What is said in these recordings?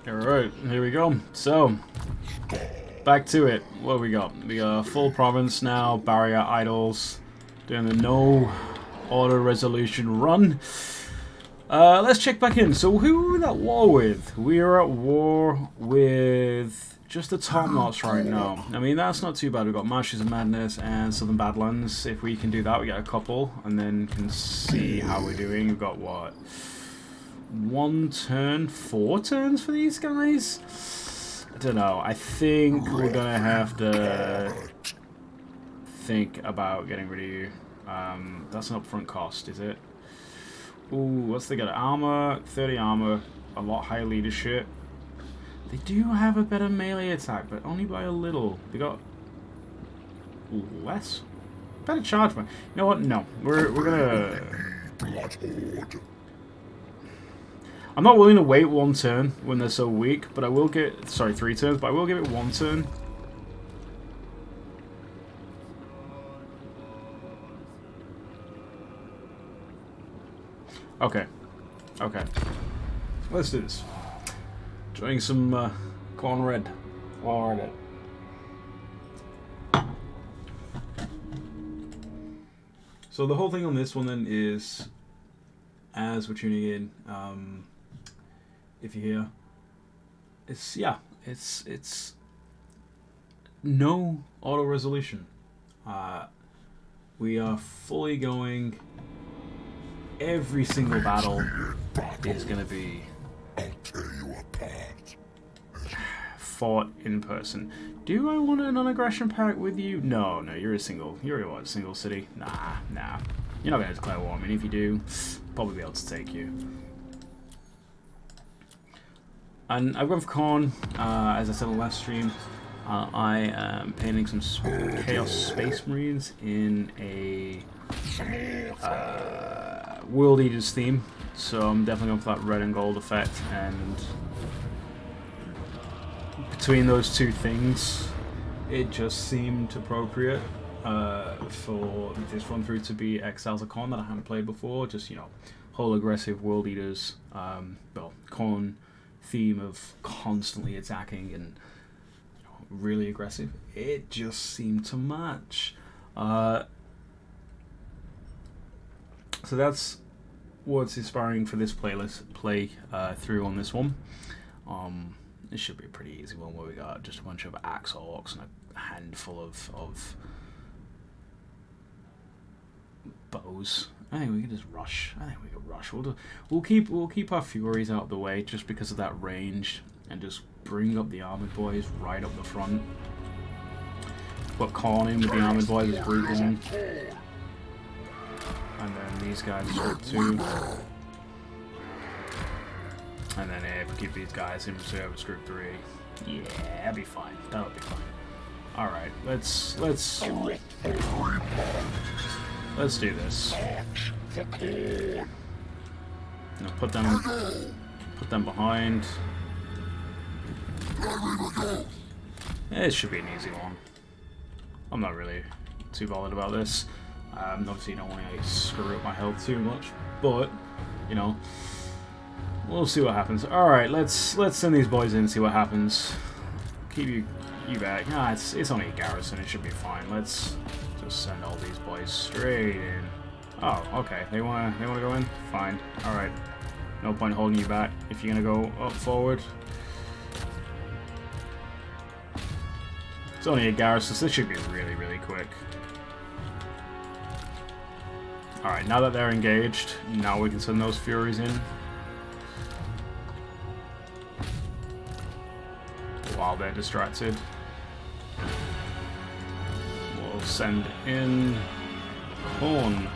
Alright, here we go. So, back to it. What do we got? We got full province now, barrier idols, doing the no auto resolution run. Let's check back in. So who are we at war with? We are at war with just the top knots right now. I mean, that's not too bad. We've got Marshes of Madness and Southern Badlands. If we can do that, we get a couple, and then can see how we're doing. We've got what? 1 turn, 4 turns for these guys? I don't know. I think we're gonna have to think about getting rid of you. That's an upfront cost, is it? Ooh, what's they got? Armor, 30 armor, a lot higher leadership. They do have a better melee attack, but only by a little. They got less. Better charge, man. You know what? No, we're gonna. I'm not willing to wait 1 turn when they're so weak, but I will get... Sorry, 3 turns, but I will give it 1 turn. Okay. Okay. Let's do this. Drawing some Khorne Red. Khorne Red. So the whole thing on this one then is, as we're tuning in, if you hear, it's no auto resolution. We are fully going. Every single battle is going to be fought in person. Do I want a non-aggression pact with you? No, you're a single. You're a what? Single city? Nah. You're not going to declare war. I mean, if you do, probably be able to take you. And I've gone for Khorne, as I said on the last stream. I am painting some Chaos Space Marines in a World Eaters theme, so I'm definitely going for that red and gold effect, and between those two things, it just seemed appropriate for this run through to be Exiles of Khorne that I hadn't played before. Just, you know, whole aggressive World Eaters, well, Khorne theme of constantly attacking and, you know, really aggressive. It just seemed to match. So that's what's inspiring for this playlist play through on this one. It should be a pretty easy one where we got just a bunch of axe orcs and a handful of bows. I think we can just rush. We'll keep our furies out of the way just because of that range, and just bring up the armored boys right up the front. Put Khorne in with the armored boys as group 1. And then these guys are group 2. And then if we keep these guys in reserve as group 3. Yeah, that'll be fine. That'll be fine. Alright, let's do this. Now put them behind. It should be an easy one. I'm not really too bothered about this. Obviously, you don't want to screw up my health too much, but you know, we'll see what happens. All right, let's send these boys in and see what happens. Keep you back. Nah, it's only a garrison. It should be fine. Let's just send all these boys straight in. Oh, okay. They wanna go in. Fine. All right. No point holding you back if you're gonna go up forward. It's only a garrison, so this should be really, really quick. Alright, now that they're engaged, now we can send those Furies in. While they're distracted. We'll send in Khorne.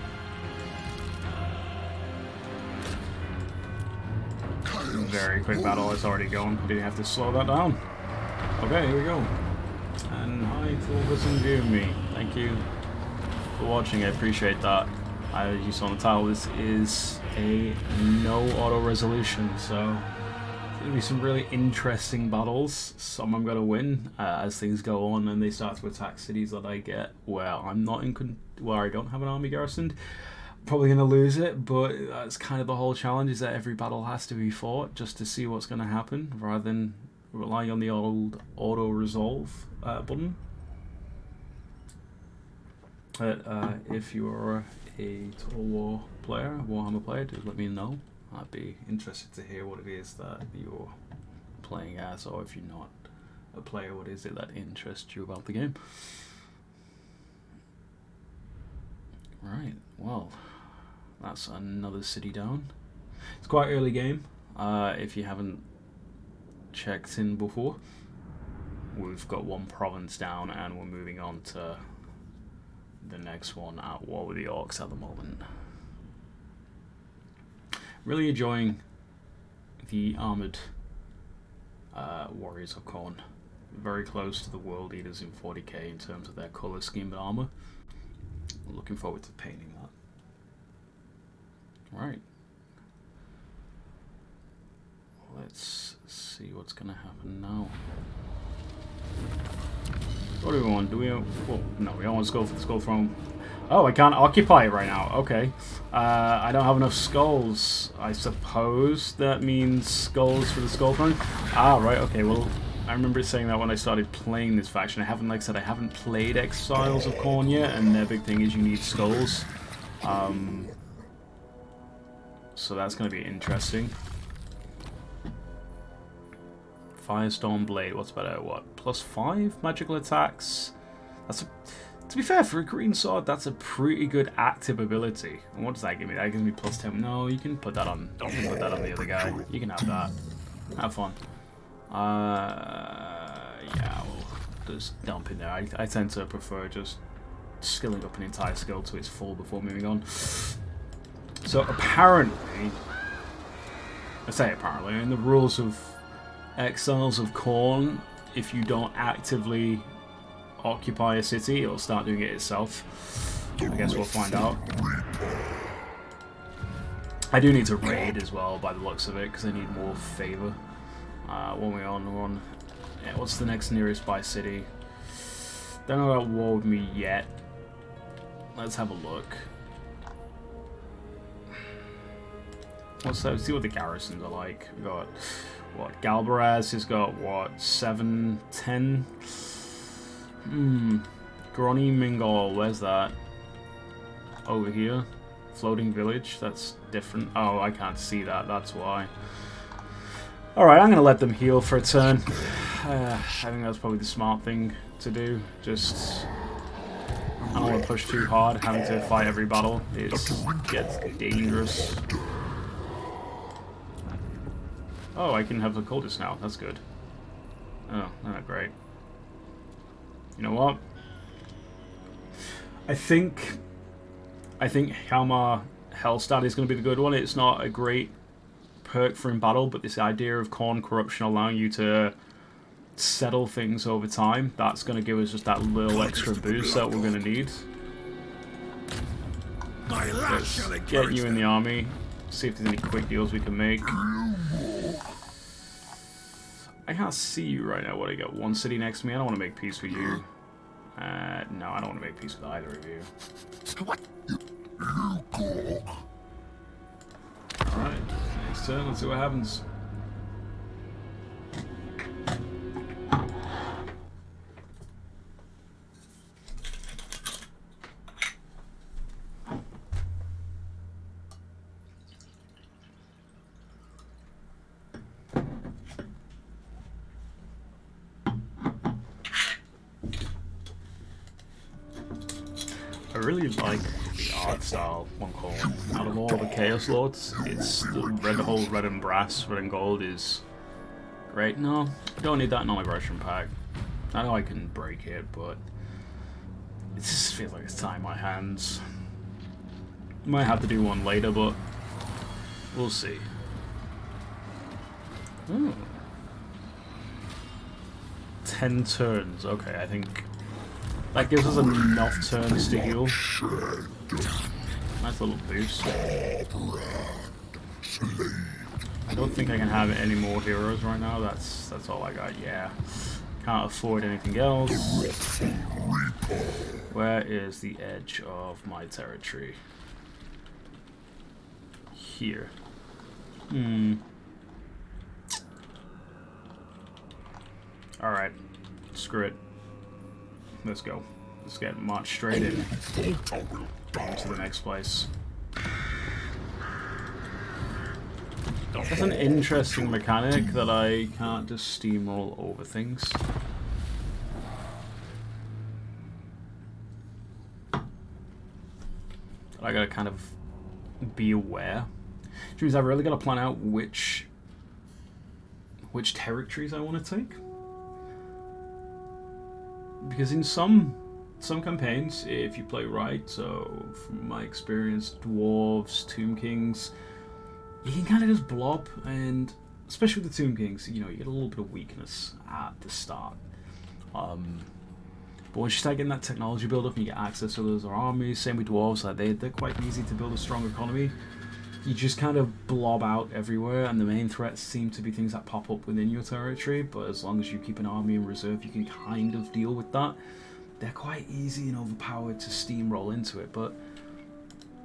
Very quick battle, it's already going. Didn't have to slow that down. Okay, here we go. And hi, Fulvus and Goomy. Thank you for watching, I appreciate that. As you saw on the title, this is a no auto resolution, so it's going to be some really interesting battles. Some I'm going to win as things go on and they start to attack cities that I get where I'm not in where I don't have an army garrisoned. Probably going to lose it, but that's kind of the whole challenge, is that every battle has to be fought just to see what's going to happen, rather than relying on the old auto-resolve button. But if you're a Total War player, Warhammer player, do let me know. I'd be interested to hear what it is that you're playing as, or if you're not a player, what is it that interests you about the game? Right, well, that's another city down. It's quite early game, if you haven't checked in before. We've got one province down and we're moving on to the next one, at war with the Orcs at the moment. Really enjoying the armoured warriors of Khorne. Very close to the World Eaters in 40k in terms of their colour scheme and armour. Looking forward to painting that. Right. Let's see what's going to happen now. What do we want? Do we? Well, no, we don't want to go for the skull throne. Oh, I can't occupy it right now. Okay. I don't have enough skulls. I suppose that means skulls for the skull throne. Ah, right. Okay. Well, I remember saying that when I started playing this faction. I haven't, like I said, I haven't played Exiles of Khorne yet, and their big thing is you need skulls. So that's going to be interesting. Firestorm Blade, what's better? What? +5 magical attacks? That's a, to be fair, for a green sword, that's a pretty good active ability. And what does that give me? That gives me +10. No, you can put that on. You can put that on the other guy. You can have that. Have fun. Yeah, we'll just dump in there. I tend to prefer just skilling up an entire skill to its full before moving on. So apparently, I say apparently, in the rules of Exiles of Khorne, if you don't actively occupy a city, it'll start doing it itself. I guess we'll find out. I do need to raid as well, by the looks of it, because I need more favour. What are we on? We're on. Yeah, what's the next nearest by city? Don't know about war with me yet. Let's have a look. Let's see what the garrisons are like. We got what? Galbaraz has got what? 7, 10. Grony Mingol, where's that? Over here. Floating village. That's different. Oh, I can't see that. That's why. Alright, I'm going to let them heal for a turn. I think that's probably the smart thing to do. Just... I don't want to push too hard. Having to fight every battle. It gets dangerous. Oh, I can have the cultists now. That's good. Oh, not great. You know what? I think Hjalmar Hellstad is going to be the good one. It's not a great perk for in battle, but this idea of Khorne corruption allowing you to settle things over time, that's going to give us just that little extra boost that we're going to need. Let's get you in the army, see if there's any quick deals we can make. I can't see you right now. What, I got one city next to me? I don't want to make peace with you. No, I don't want to make peace with either of you. Alright, next turn, let's see what happens. I really like the art style one called. Out of all the Chaos Lords, it's the whole red and brass, red and gold is great. No, don't need that non-aggression pack. I know I can break it, but it just feels like it's tying my hands. Might have to do one later, but we'll see. Ooh. 10 turns. Okay, I think that gives us enough turns to heal. Nice little boost. I don't think I can have any more heroes right now. That's all I got. Yeah, can't afford anything else. Where is the edge of my territory? here. Alright. Screw it. Let's go. Let's get marched straight in to the next place. That's an interesting mechanic that I can't just steamroll over things. I gotta kind of be aware. Which means I've really gotta plan out which territories I want to take. Because in some campaigns, if you play right, so from my experience, dwarves, tomb kings, you can kind of just blob, and especially with the tomb kings, you know, you get a little bit of weakness at the start. But once you start getting that technology build up and you get access to those armies, same with dwarves, like they're quite easy to build a strong economy. You just kind of blob out everywhere, and the main threats seem to be things that pop up within your territory, but as long as you keep an army in reserve, you can kind of deal with that. They're quite easy and overpowered to steamroll into it, but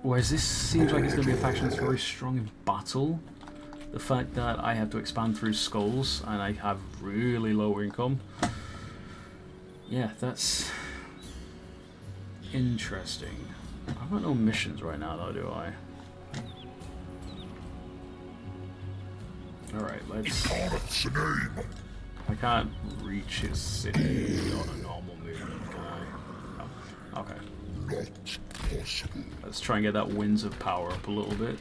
whereas this seems like it's going to be a faction that's very strong in battle, the fact that I have to expand through skulls and I have really low income, yeah, that's interesting. I've got no missions right now though, do I? Alright, let's... I can't reach his city on a normal movement, can I? Oh, okay. Not possible. Let's try and get that Winds of Power up a little bit.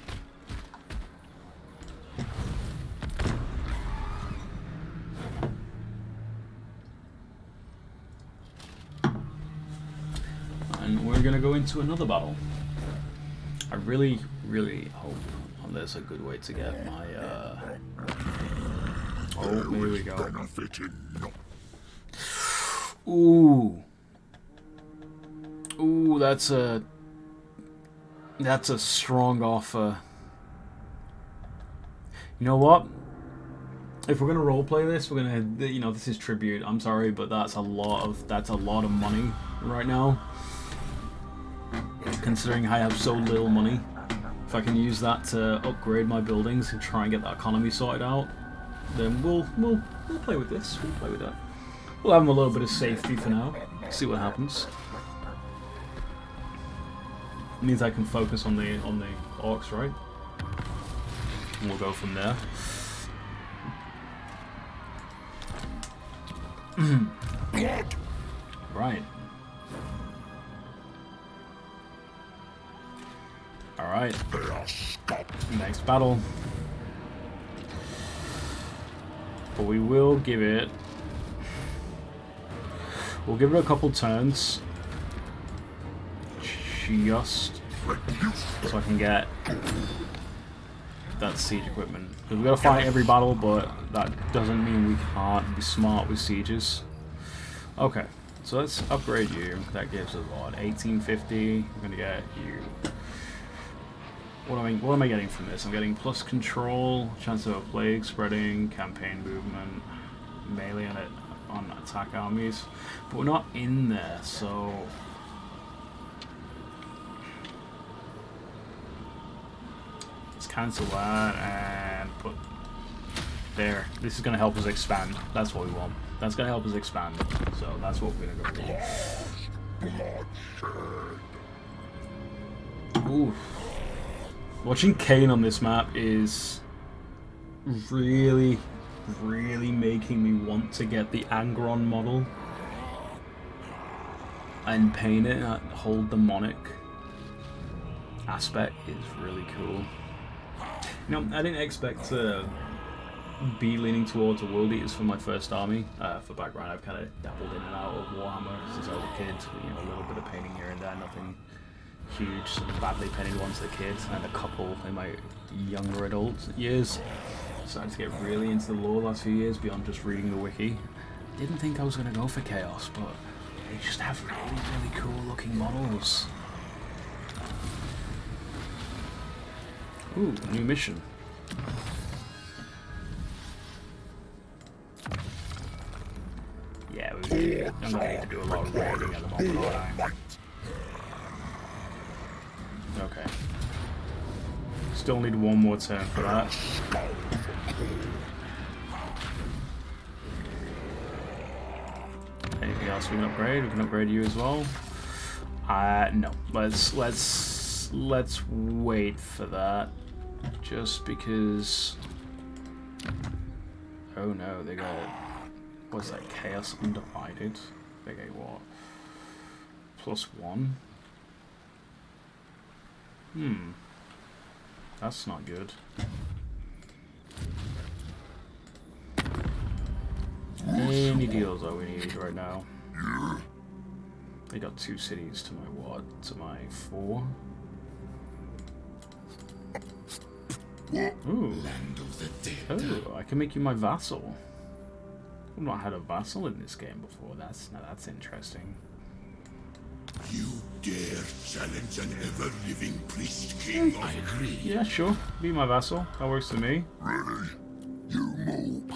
And we're gonna go into another battle. I really, really hope there's a good way to get my, oh, here we go. Ooh. Ooh, that's a strong offer. You know what? If we're gonna roleplay this, we're gonna, you know, this is tribute. I'm sorry, but that's a lot of money right now. Considering I have so little money. If I can use that to upgrade my buildings and try and get that economy sorted out, then we'll play with this. We'll play with that. We'll have them a little bit of safety for now. See what happens. It means I can focus on the orcs, right? And we'll go from there. Right. Alright. Next battle. But we will give it... We'll give it a couple turns. Just so I can get that siege equipment. Because we've got to fight every battle, but that doesn't mean we can't be smart with sieges. Okay, so let's upgrade you. That gives us what? 1850. We're going to get you... What am I getting from this? I'm getting plus control, chance of a plague spreading, campaign movement, melee on attack armies. But we're not in there, so... Let's cancel that and put... There. This is going to help us expand. That's what we want. That's going to help us expand. So that's what we're going to go for. Ooh. Watching Kane on this map is really, really making me want to get the Angron model and paint it. That whole demonic aspect is really cool. You know, I didn't expect to be leaning towards a World Eaters for my first army. For background, I've kind of dabbled in and out of Warhammer since I was a kid. You know, a little bit of painting here and there, nothing huge. Some badly painted ones as a kid, and a couple in my younger adult years. Started to get really into the lore the last few years beyond just reading the wiki. Didn't think I was going to go for Chaos, but they just have really, really cool looking models. Ooh, new mission. Yeah, I'm going to need to do a lot of raiding at the moment, aren't I? Okay. Still need one more turn for that. Anything else we can upgrade? We can upgrade you as well. No. Let's wait for that. Just because. Oh no, they got. What's that? Chaos Undivided. They get what? +1. That's not good. Any deals that we need right now? They got 2 cities to my what? To my 4? Ooh. Oh, I can make you my vassal. I've not had a vassal in this game before. That's interesting. You dare challenge an ever-living priest king? I agree. Yeah, sure. Be my vassal. That works for me. Ready? You move.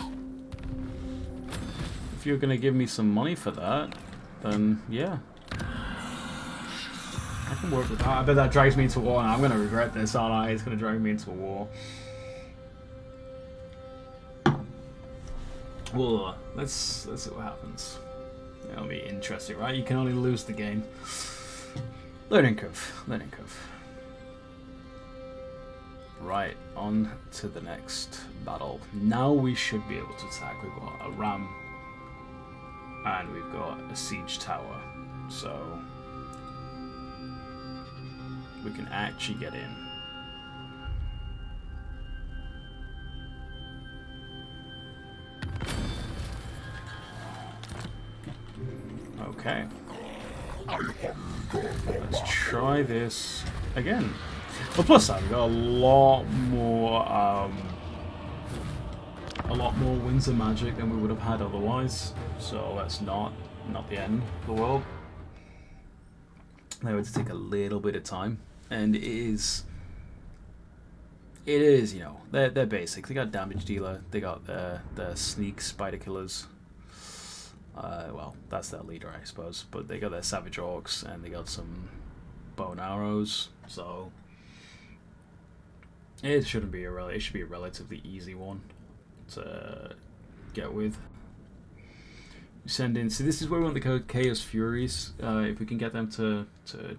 If you're gonna give me some money for that, then yeah. I can work with that. I bet that drags me into war, and I'm gonna regret this, aren't I? It's gonna drag me into a war. Well, let's see what happens. That'll be interesting, right? You can only lose the game. Learning curve. Learning curve. Right, on to the next battle. Now we should be able to attack. We've got a ram. And we've got a siege tower. So we can actually get in. Okay. Let's try this again. Well, plus that, we've got a lot more winds of magic than we would have had otherwise. So that's not the end of the world. They would take a little bit of time, and it is, you know, they're basic. They got damage dealer. They got the sneak spider killers. Well, that's their leader, I suppose. But they got their savage orcs, and they got some bow and arrows. So it shouldn't be it should be a relatively easy one to get with. Send in. So this is where we want the Chaos Furies. If we can get them to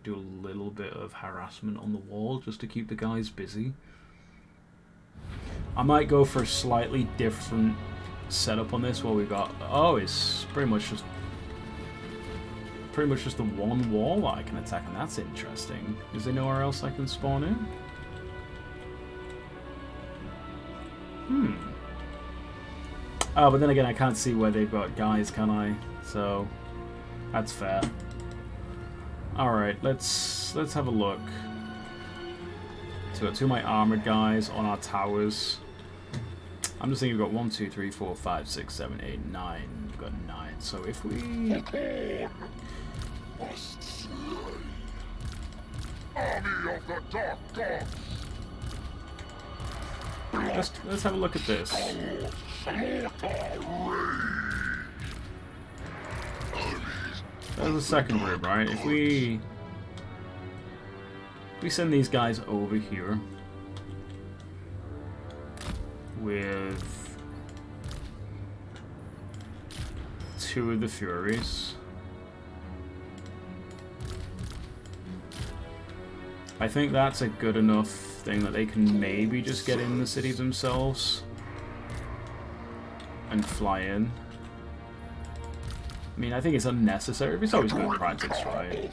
do a little bit of harassment on the wall, just to keep the guys busy. I might go for a slightly different setup on this. What we got? Oh, it's pretty much just the one wall that I can attack, and that's interesting. Is there nowhere else I can spawn in? Oh, but then again, I can't see where they've got guys, can I? So that's fair. All right, let's have a look. So we've got 2 of my armored guys on our towers. I'm just thinking we've got 1, 2, 3, 4, 5, 6, 7, 8, 9. We've got 9. So if we Army of the Dark Gods. let's have a look at this. There's the second group, right? If we send these guys over here with 2 of the Furies, I think that's a good enough thing that they can maybe just get in the city themselves and fly in. I mean, I think it's unnecessary, but it's always good practice, right?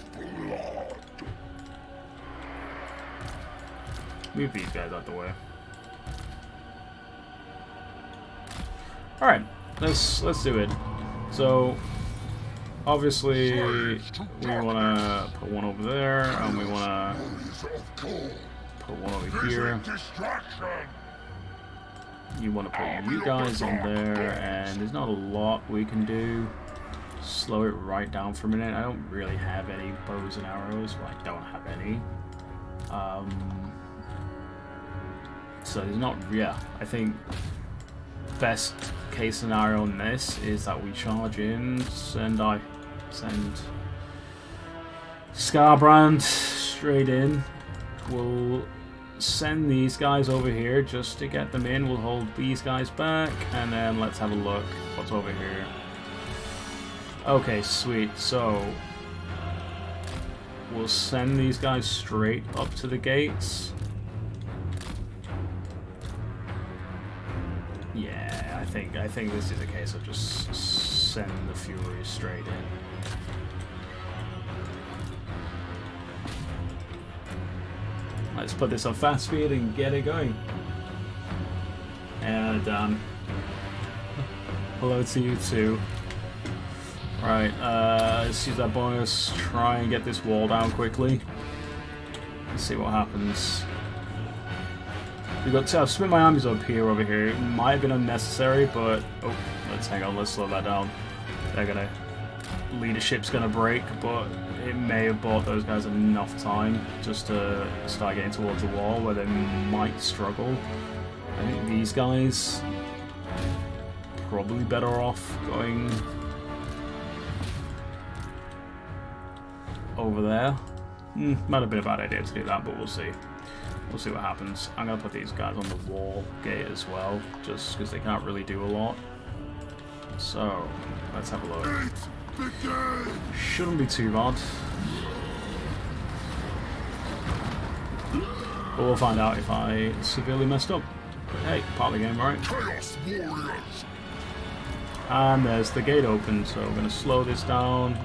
Move these guys out the way. Alright, let's do it. So obviously we wanna put 1 over there, and we wanna put 1 over here. You wanna put you guys on there, and there's not a lot we can do. Slow it right down for a minute. I don't really have any bows and arrows. Well, I don't have any. So there's not. Yeah, I think best case scenario in this is that we charge in, send Scarbrand straight in. We'll send these guys over here just to get them in. We'll hold these guys back, and then let's have a look what's over here. Okay, sweet. So we'll send these guys straight up to the gates. Yeah, I think this is a case of just send the Furies straight in. Let's put this on fast speed and get it going. And hello to you too. Right, let's use that bonus, try and get this wall down quickly. Let's see what happens. We've got to split my armies up here, over here. It might have been unnecessary, but oh, let's hang on, let's slow that down. They're gonna, leadership's gonna break, but it may have bought those guys enough time just to start getting towards the wall where they might struggle. I think these guys probably better off going over there. Might have been a bad idea to do that, but we'll see. We'll see what happens. I'm going to put these guys on the wall gate as well, just because they can't really do a lot. So, let's have a look. Shouldn't be too bad. But we'll find out if I severely messed up. Hey, part of the game, right? And there's the gate open, so we're going to slow this down.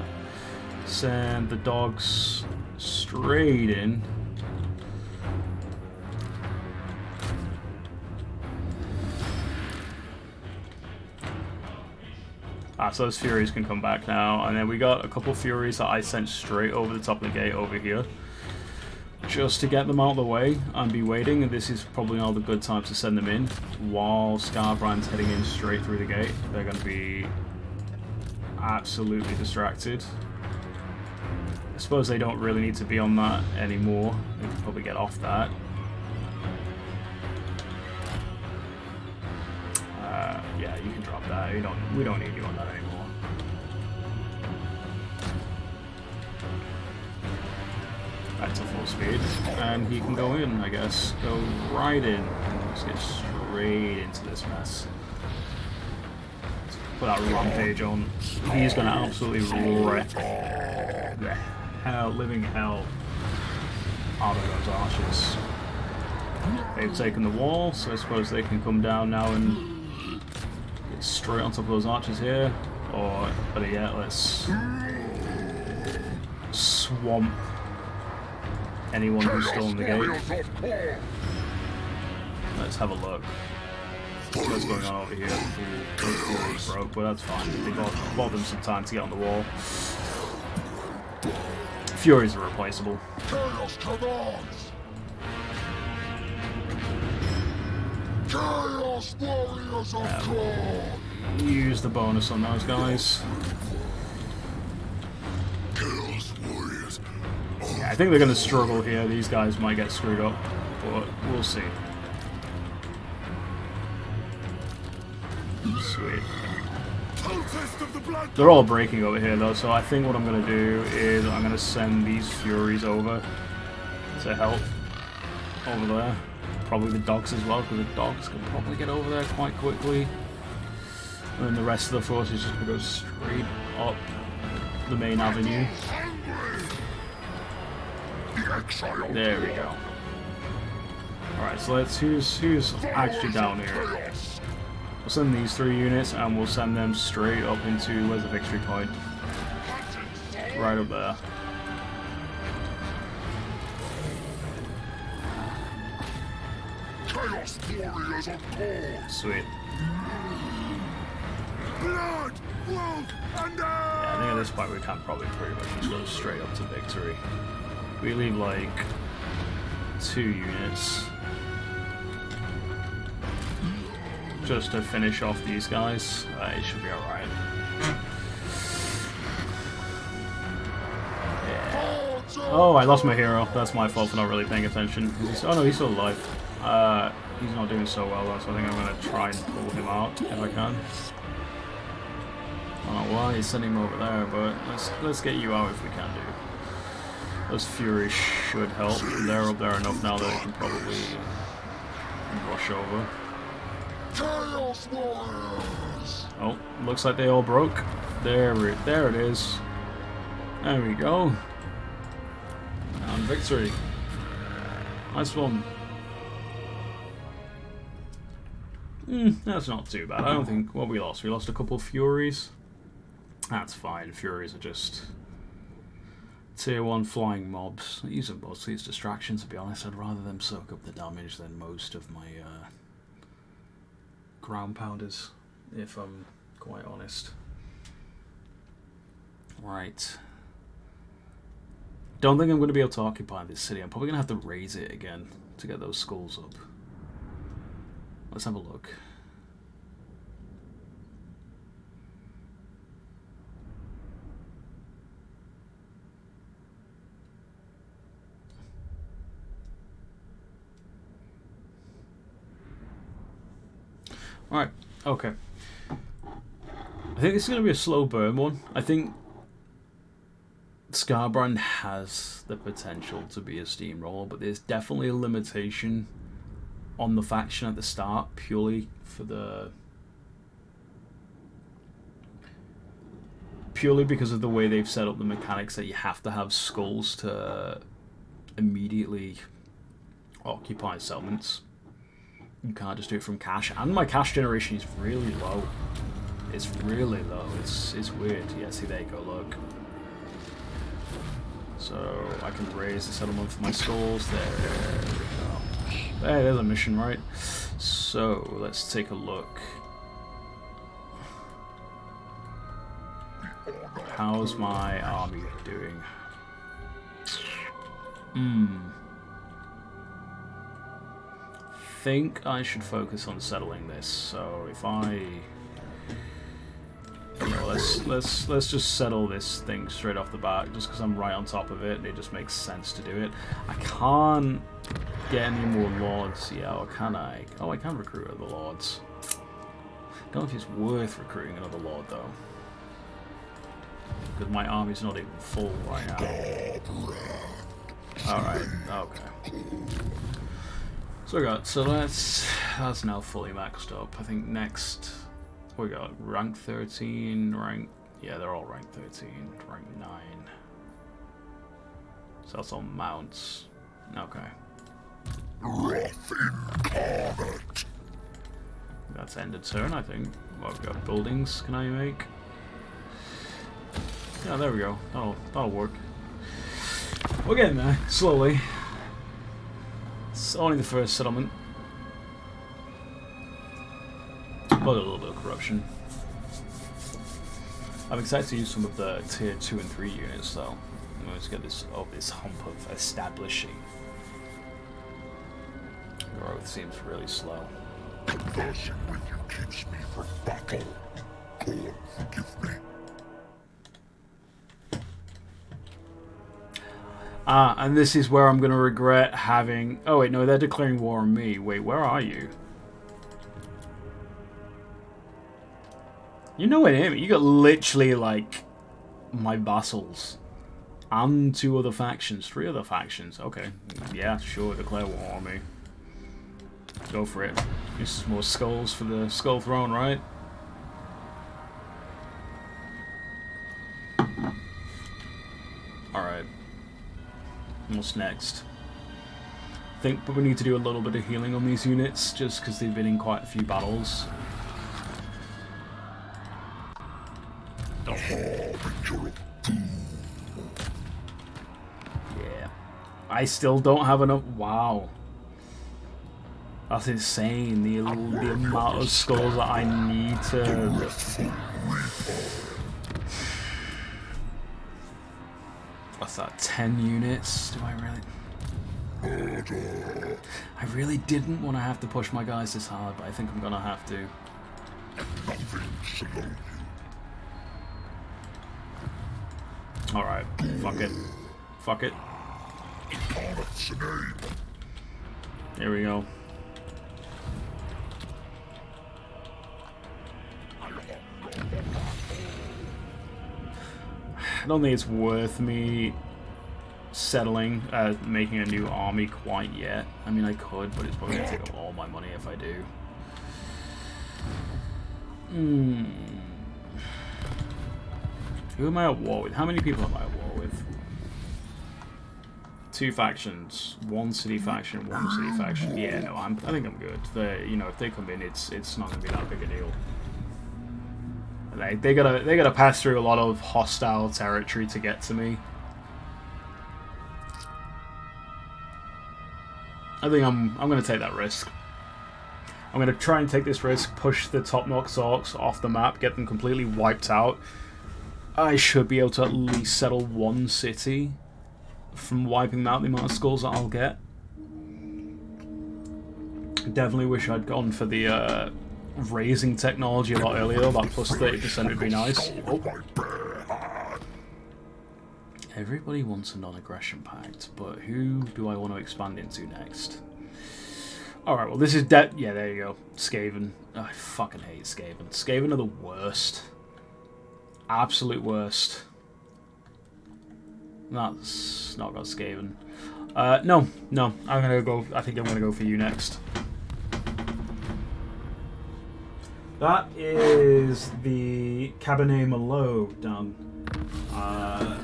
Send the dogs straight in. So those Furies can come back now, and then we got a couple Furies that I sent straight over the top of the gate over here, just to get them out of the way and be waiting. And this is probably not the good time to send them in while Scarbrand's heading in straight through the gate. They're going to be absolutely distracted. I suppose they don't really need to be on that anymore. They can probably get off that. Yeah, you can drop that. We don't need you on that anymore. Back to full speed, and he can go in. I guess go right in. Let's get straight into this mess. Let's put that rampage on. He's gonna absolutely wreck the living hell out of those archers. They've taken the wall, so I suppose they can come down now and straight on top of those archers here, or better yet, let's swamp anyone who's stolen the gate. Let's have a look. What's going on over here? Those Furies broke, but that's fine. They bought them some time to get on the wall. Furies are replaceable. Chaos Warriors of Khorne! Use the bonus on those guys. Chaos Warriors. Yeah, I think they're going to struggle here. These guys might get screwed up, but we'll see. Sweet. They're all breaking over here though, so I think what I'm going to do is I'm going to send these Furies over to help over there. Probably the dogs as well, because the dogs can probably get over there quite quickly. And then the rest of the force is just going to go straight up the main avenue. There we go. Alright, so let's who's actually down here. We'll send these 3 units and we'll send them straight up into, where's the victory point? Right up there. Sweet. Blood, wolf, and Yeah, I think at this point we can probably pretty much just go straight up to victory. We leave like 2 units just to finish off these guys. It should be alright. Yeah. Oh, I lost my hero. That's my fault for not really paying attention. Oh no, he's still alive. He's not doing so well though, so I think I'm going to try and pull him out if I can. I don't know why he's sending him over there, but let's get you out if we can do. Those Furies should help. They're up there enough now that they can probably rush over. Oh, looks like they all broke. There it is. There we go. And victory. Nice one. That's not too bad. I don't think... What we lost? We lost a couple of Furies. That's fine. Furies are just tier 1 flying mobs. I use them mostly as distractions, to be honest. I'd rather them soak up the damage than most of my ground pounders, if I'm quite honest. Right. Don't think I'm going to be able to occupy this city. I'm probably going to have to raise it again to get those skulls up. Let's have a look. Alright, okay. I think this is going to be a slow burn one. I think Scarbrand has the potential to be a steamroller, but there's definitely a limitation on the faction at the start, purely because of the way they've set up the mechanics that you have to have skulls to immediately occupy settlements. You can't just do it from cash, and my cash generation is really low. It's really low. It's weird. Yeah, see, there you go, look. So I can raise the settlement for my skulls. There we go. Hey, there's a mission, right? So let's take a look. How's my army doing? Think I should focus on settling this. So if I, let's just settle this thing straight off the bat, just because I'm right on top of it, and it just makes sense to do it. I can't get any more lords, yeah, or can I? Oh, I can recruit other lords. Don't know if it's worth recruiting another lord though, because my army's not even full right now. Alright, okay. So that's now fully maxed up. I think next we got rank 13, yeah, they're all rank 13, rank 9. So that's all mounts. Okay. Wrath incarnate. That's end of turn, I think. Well, we've got buildings. Can I make? Yeah, there we go. That'll work. We're getting there slowly. It's only the first settlement. But a little bit of corruption. I'm excited to use some of the tier 2 and 3 units though. I'm going to get this hump of establishing. Growth seems really slow. Conversing with you keeps me from battle. Khorne, forgive me. And this is where I'm going to regret having... Oh, wait, no, they're declaring war on me. Wait, where are you? You're nowhere near me. You got literally, like, my vassals. And 2 other factions. 3 other factions. Okay. Yeah, sure, declare war on me. Go for it. This is more skulls for the Skull Throne, right? Alright. What's next? I think we need to do a little bit of healing on these units, just because they've been in quite a few battles. Yeah. I still don't have enough. Wow. That's insane. The amount of skulls that I need to... What's that, 10 units? Do I really... I really didn't want to have to push my guys this hard, but I think I'm going to have to. Alright, fuck it. Fuck it. Here we go. I don't think it's worth me settling, making a new army quite yet. I mean, I could, but it's probably going to take up all my money if I do. Who am I at war with? How many people am I at war with? 2 factions, 1 city faction, 1 city faction. Yeah, no, I think I'm good. You know, if they come in, it's not going to be that big a deal. Like, they gotta pass through a lot of hostile territory to get to me. I think I'm gonna take that risk. I'm gonna try and take this risk, push the top Nox Orcs off the map, get them completely wiped out. I should be able to at least settle 1 city from wiping out the amount of skulls that I'll get. Definitely wish I'd gone for the raising technology a lot earlier. That plus 30% would be nice. Oh. Everybody wants a non-aggression pact, but who do I want to expand into next? Alright, well this is yeah, there you go. Skaven. Oh, I fucking hate Skaven. Skaven are the worst. Absolute worst. That's not got Skaven. No. I'm gonna go. I think I'm gonna go for you next. That is the Cabernet Merlot down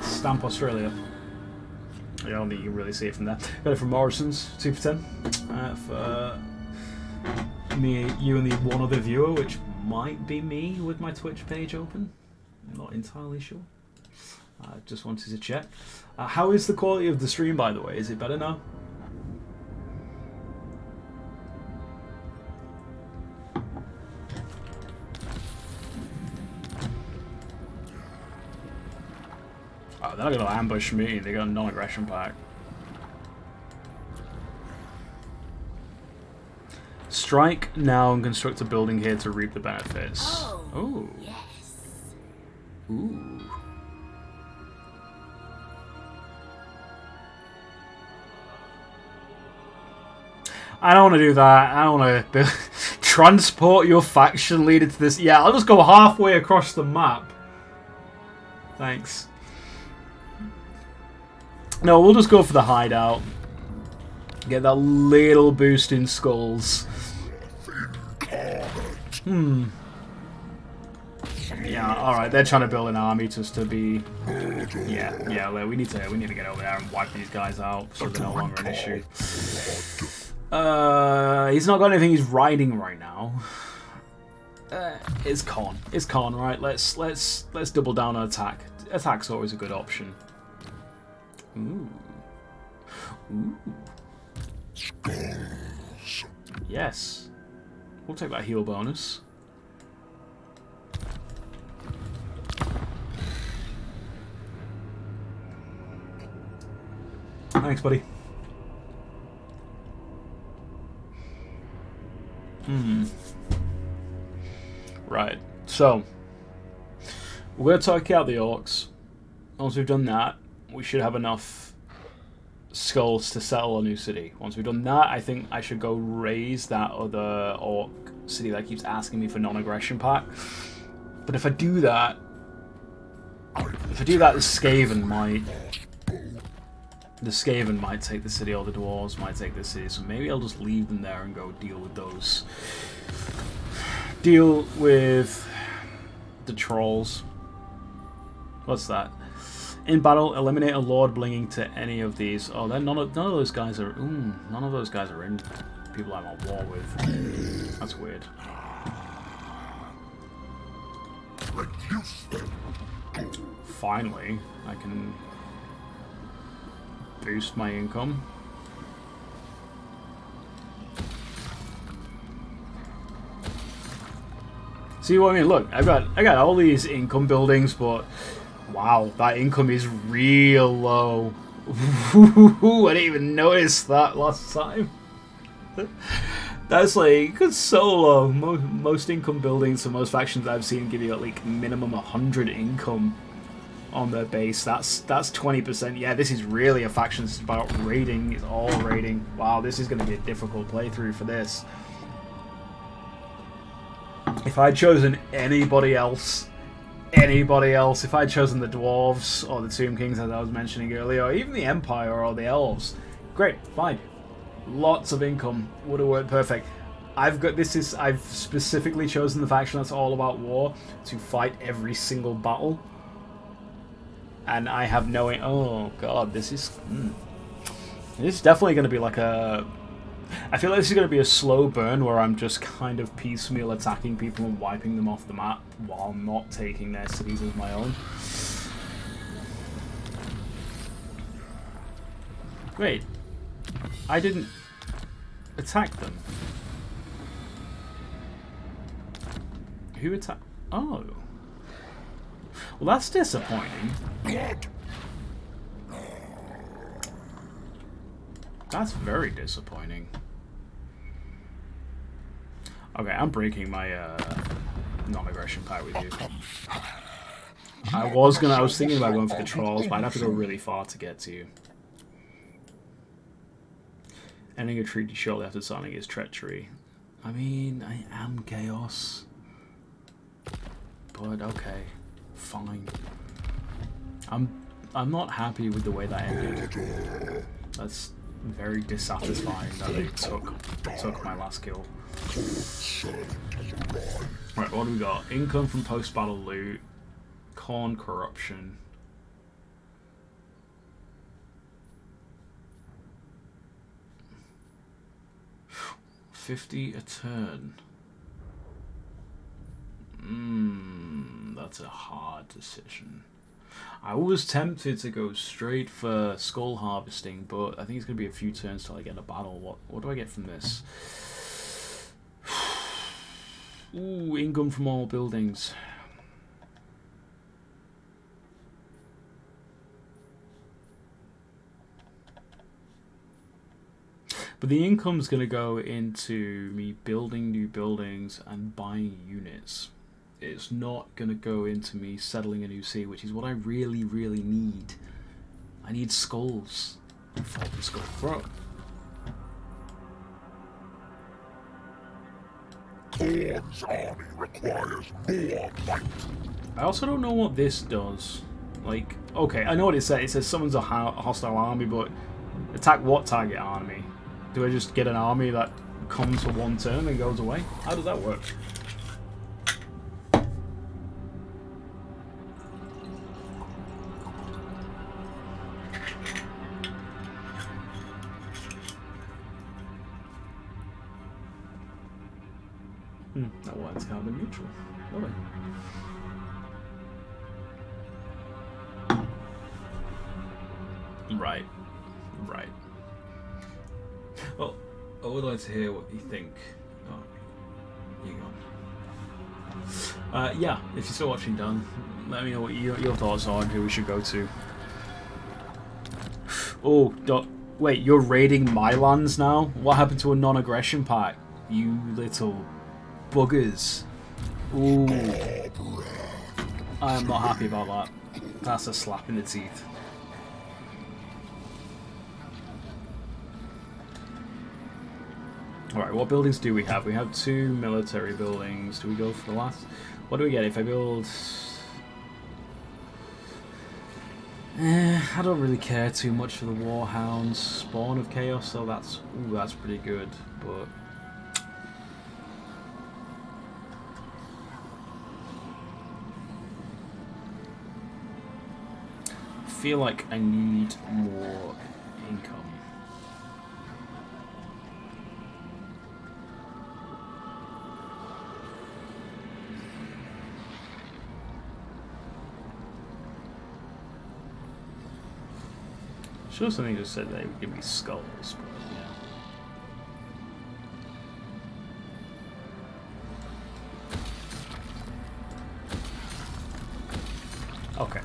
Stamp Australia. I don't think you can really see it from there. Got it from Morrison's, 2 for 10. For me, you and the one other viewer, which might be me with my Twitch page open. I'm not entirely sure. Just wanted to check. How is the quality of the stream, by the way? Is it better now? Oh, they're not going to ambush me. They got a non-aggression pact. Strike now and construct a building here to reap the benefits. Oh. Yes. Ooh. I don't want to do that. I don't want to transport your faction leader to this. Yeah, I'll just go halfway across the map. Thanks. No, we'll just go for the hideout. Get that little boost in skulls. Yeah, alright, they're trying to build an army just to be... Yeah, we need to get over there and wipe these guys out so they're no longer an issue. He's not got anything he's riding right now. It's Khorne. It's Khorne, right? Let's double down on attack. Attack's always a good option. Ooh. Yes. We'll take that heal bonus. Thanks, buddy. Right. So, we're going to take out the orcs. Once we've done that, we should have enough skulls to settle a new city. Once we've done that, I think I should go raise that other orc city that keeps asking me for non-aggression pact. But if I do that, the Skaven might take the city, or the dwarves might take the city. So maybe I'll just leave them there and go deal with those. Deal with the trolls. What's that? In battle, eliminate a lord belonging to any of these. Oh, then none of those guys are. None of those guys are in people I'm at war with. That's weird. Finally, I can boost my income. See what I mean? Look, I got all these income buildings, but wow, that income is real low. I didn't even notice that last time. That's like so low. Most income buildings for most factions I've seen give you like minimum 100 income on their base. That's 20%. Yeah, this is really a faction that's about raiding. It's all raiding. Wow, this is going to be a difficult playthrough for this. If I'd chosen anybody else anybody else, if I'd chosen the dwarves or the Tomb Kings as I was mentioning earlier, or even the Empire or the elves, great, fine. Lots of income would have worked perfect. I've specifically chosen the faction that's all about war to fight every single battle. And I have no... Oh god, this is definitely going to be like a... I feel like this is going to be a slow burn where I'm just kind of piecemeal attacking people and wiping them off the map while not taking their cities as my own. Wait. I didn't attack them. Who attacked? Oh. Well, that's disappointing. That's very disappointing. Okay, I'm breaking my non-aggression pact with you. I was thinking about going for the trolls, but I'd have to go really far to get to you. Ending a treaty shortly after signing is treachery. I mean, I am chaos. But okay, fine. I'm not happy with the way that ended. That's very dissatisfying that they took my last kill. Right, what do we got? Income from post-battle loot, Khorne corruption. $50 a turn. That's a hard decision. I was tempted to go straight for skull harvesting, but I think it's going to be a few turns till I get a battle. What do I get from this? Ooh, income from all buildings. But the income's going to go into me building new buildings and buying units. It's not going to go into me settling a new city, which is what I really, really need. I need skulls for the skull throne. Khorne's army requires more might. I also don't know what this does. Like, okay, I know what it says. It says summons a hostile army, but attack what target army? Do I just get an army that comes for one turn and goes away? How does that work? That one's carbon neutral. Lovely. Right. Right. Well, I would like to hear what you think. Oh, you go. Yeah, if you're still watching, Dan, let me know what your thoughts are on who we should go to. Oh, wait, you're raiding my lands now? What happened to a non-aggression pact? You little buggers. Ooh. I am not happy about that. That's a slap in the teeth. Alright, what buildings do we have? We have 2 military buildings. Do we go for the last? What do we get if I build... I don't really care too much for the Warhounds. Spawn of Chaos, so that's pretty good, but... I feel like I need more income. Sure, something just said they would give me skulls, but yeah. Okay.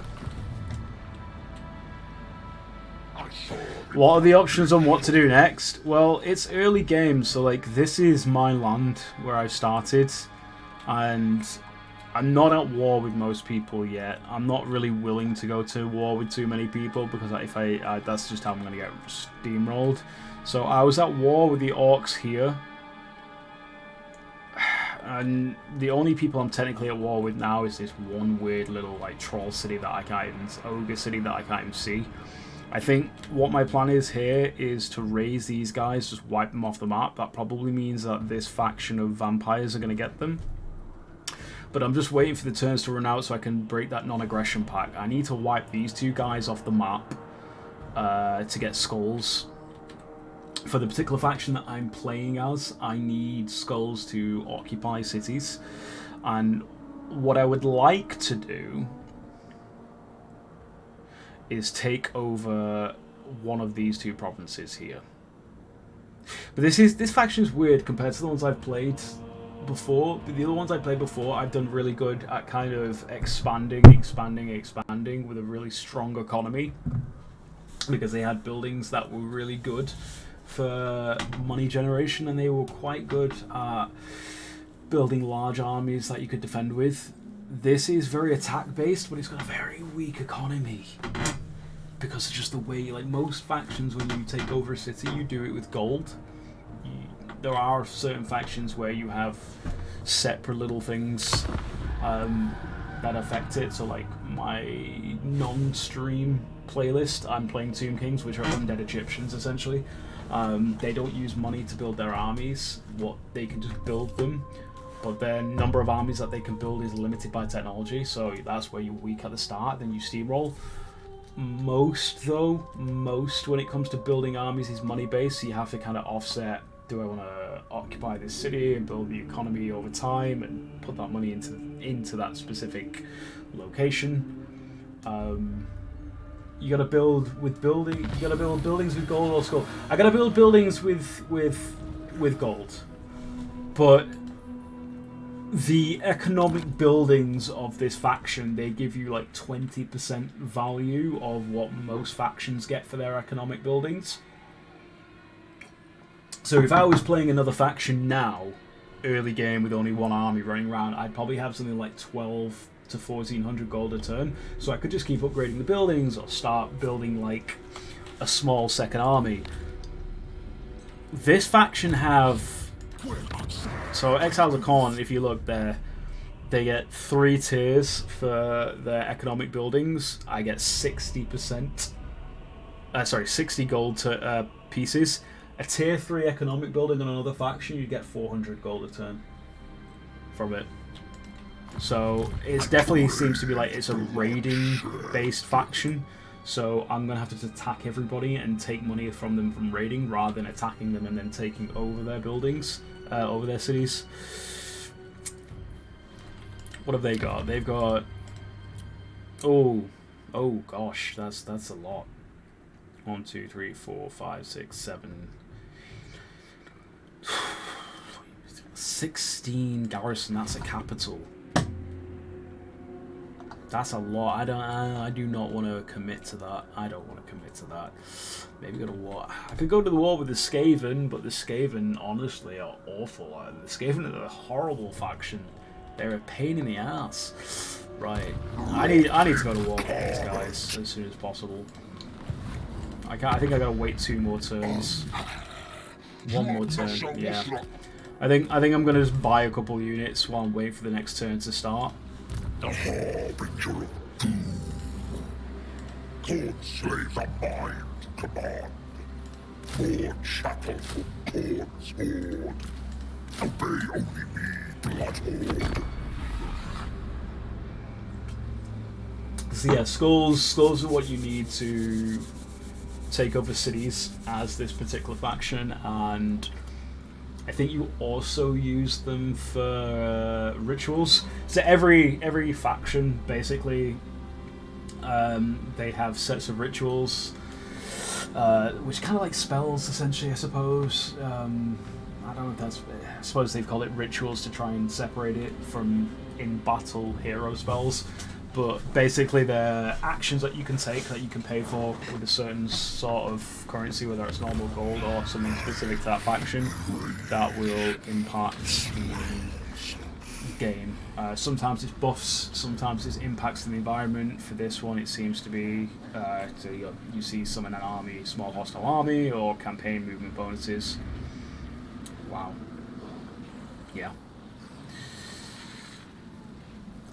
What are the options on what to do next? Well, it's early game, so like this is my land where I started, and I'm not at war with most people yet. I'm not really willing to go to war with too many people because if that's just how I'm going to get steamrolled. So I was at war with the orcs here. And the only people I'm technically at war with now is this one weird little like troll city that I can't even, ogre city that I can't even see. I think what my plan is here is to raise these guys, just wipe them off the map. That probably means that this faction of vampires are going to get them. But I'm just waiting for the turns to run out so I can break that non-aggression pact. I need to wipe these two guys off the map to get skulls. For the particular faction that I'm playing as, I need skulls to occupy cities. And what I would like to do is take over one of these two provinces here. But this faction is weird compared to the ones I've played before. The other ones I played before, I've done really good at kind of expanding with a really strong economy, because they had buildings that were really good for money generation, and they were quite good at building large armies that you could defend with. This is very attack based, but it's got a very weak economy because of just the way, like most factions, when you take over a city, you do it with gold. There are certain factions where you have separate little things that affect it. So like my non-stream playlist, I'm playing Tomb Kings, which are undead Egyptians essentially. They don't use money to build their armies. They can just build them, but their number of armies that they can build is limited by technology, so that's where you're weak at the start, then you steamroll. Most when it comes to building armies is money based, so you have to kind of offset, do I want to occupy this city and build the economy over time and put that money into that specific location. You gotta build buildings with gold or skull. I gotta build buildings with gold, but the economic buildings of this faction, they give you like 20% value of what most factions get for their economic buildings. So if I was playing another faction now, early game with only one army running around, I'd probably have something like 12 to 1400 gold a turn, so I could just keep upgrading the buildings or start building like a small second army. This faction have, so Exiles of Khorne, if you look there, they get 3 tiers for their economic buildings. I get 60 gold to pieces. A tier 3 economic building on another faction, you get 400 gold a turn from it. So it definitely seems to be like it's a raiding based faction, so I'm gonna have to attack everybody and take money from them from raiding rather than attacking them and then taking over their buildings, over their cities. What have they got? They've got, oh gosh, that's a lot. 1, 2, 3, 4, 5, 6, 7, 16 garrison. That's a capital. That's a lot. I do not want to commit to that. I don't want to commit to that. Maybe go to war. I could go to the war with the Skaven, but the Skaven honestly are awful. The Skaven are a horrible faction. They're a pain in the ass. Right. I need to go to war with these guys as soon as possible. I think I gotta wait 2 more turns. 1 more turn. Yeah. I think I'm gonna just buy a couple units while I'm waiting for the next turn to start. The harbinger of doom. God slay the mind command. 4 chattel from Khorne's horde. Obey only me, bloodhorde. So yeah, skulls are what you need to take over cities as this particular faction, and I think you also use them for rituals. So every faction basically, they have sets of rituals, which kind of like spells essentially, I suppose. I don't know if that's, I suppose they've called it rituals to try and separate it from in battle hero spells. But basically they're actions that you can take that you can pay for with a certain sort of currency, whether it's normal gold or something specific to that faction, that will impact the game. Sometimes it's buffs, sometimes it's impacts in the environment. For this one it seems to be, so you see summon an army, small hostile army, or campaign movement bonuses. Wow. Yeah.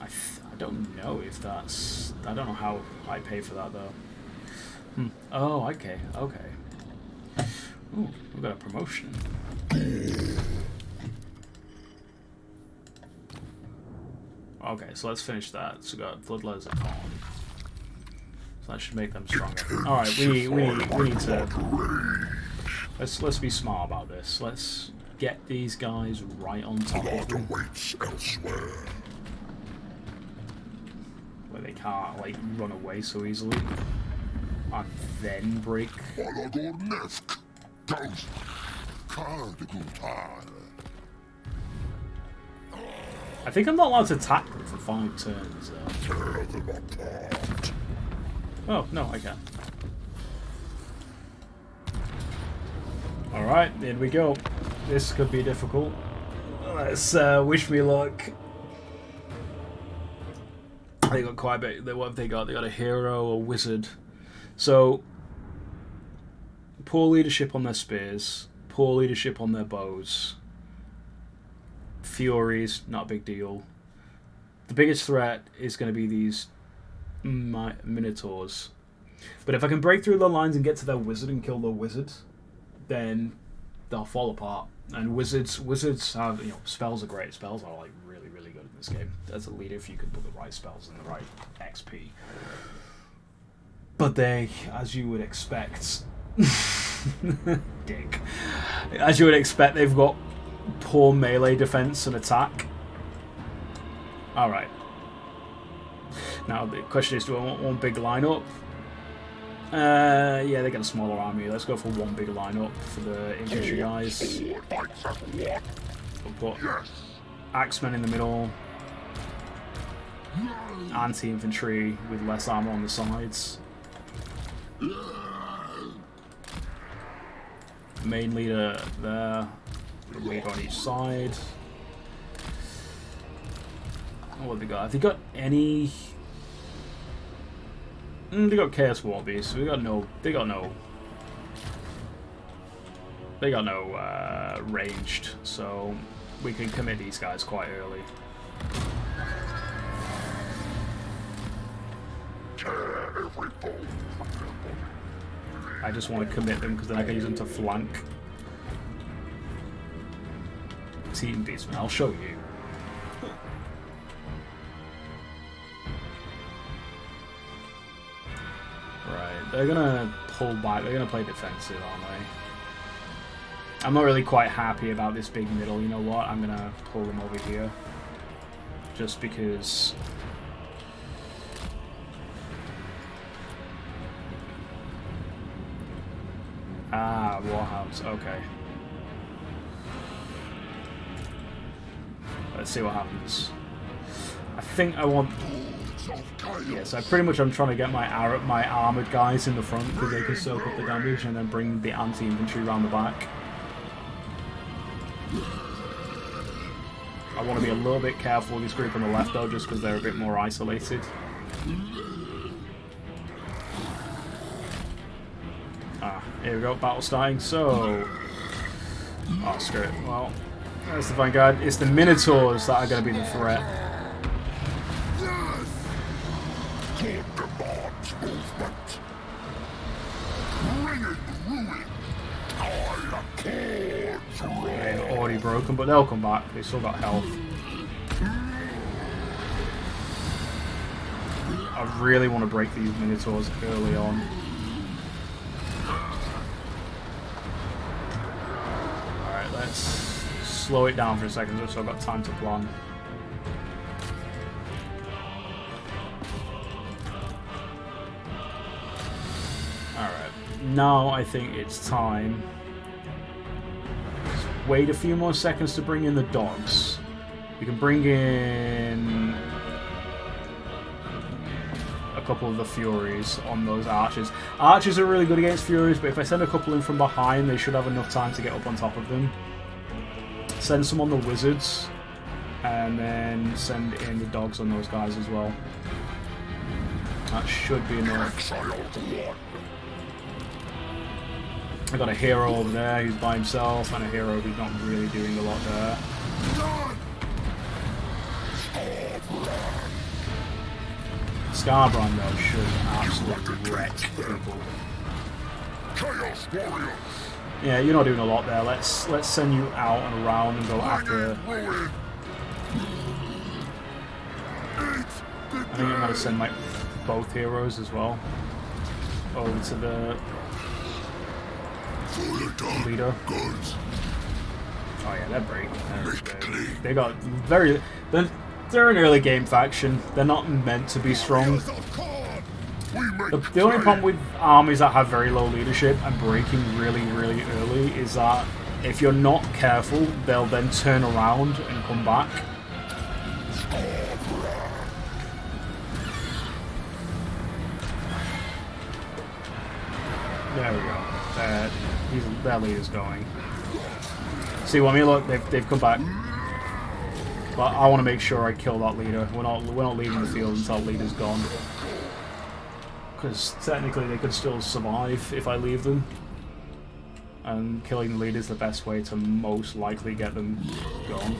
I don't know if that's... I don't know how I pay for that, though. Oh, okay, okay. Ooh, we've got a promotion. Okay, so let's finish that. So we got Exiles of Khorne. So that should make them stronger. Alright, we need to... Let's be smart about this. Let's get these guys right on top of them. Where they can't, like, run away so easily. And then break. I think I'm not allowed to attack them for 5 turns. Oh, no, I can. Alright, here we go. This could be difficult. Let's wish me luck. They got quite a bit. What have they got? They got a hero, a wizard. So, poor leadership on their spears, poor leadership on their bows. Furies, not a big deal. The biggest threat is going to be these minotaurs. But if I can break through the lines and get to their wizard and kill the wizard, then they'll fall apart. And wizards have, you know, spells are great. Spells are like really, really good in this game. As a leader, if you can put the right spells in the right XP. But they, as you would expect, dick. As you would expect, they've got poor melee defense and attack. Alright. Now the question is, do I want one big lineup? Yeah, they got a smaller army. Let's go for one big lineup for the infantry guys. We'll put axemen in the middle. Anti-infantry with less armor on the sides. Main leader there. The leader on each side. What have they got? Have they got any? They got Chaos War Beasts. They got no ranged, so we can commit these guys quite early. I just want to commit them because then I can use them to flank. Team Beastman, I'll show you. Right, they're gonna pull back, they're gonna play defensive, aren't they? I'm not really quite happy about this big middle, you know what? I'm gonna pull them over here. Just because... Ah, Warhounds, okay. Let's see what happens. I think I want... Yes, I'm trying to get my armoured guys in the front because they can soak up the damage and then bring the anti-infantry around the back. I want to be a little bit careful with this group on the left though, just because they're a bit more isolated. Ah, here we go, battle starting, so... Oh, screw it. Well, that's the vanguard. It's the Minotaurs that are going to be the threat. They're already broken, but they'll come back. They've still got health. I really want to break these Minotaurs early on. Alright, let's slow it down for a second just so I've got time to plan. Alright, now I think it's time. Wait a few more seconds to bring in the dogs. We can bring in a couple of the Furies on those archers. Archers are really good against Furies, but if I send a couple in from behind, they should have enough time to get up on top of them. Send some on the wizards, and then send in the dogs on those guys as well. That should be enough. I got a hero over there who's by himself, and a hero who's not really doing a lot there. Scarbrand though should absolutely wreck people. Chaos Warriors! Yeah, you're not doing a lot there. Let's send you out and around and go after. I think I'm gonna send like both heroes as well over to the leader. Oh yeah, they're breaking. They got very. They're an early game faction. They're not meant to be strong. The only problem with armies that have very low leadership and breaking really, really early is that if you're not careful, they'll then turn around and come back. There we go. Their leader's going. See what I mean? Look, they've come back. But I want to make sure I kill that leader. We're not leaving the field until that leader's gone. Because technically they could still survive if I leave them. And killing the leader is the best way to most likely get them gone.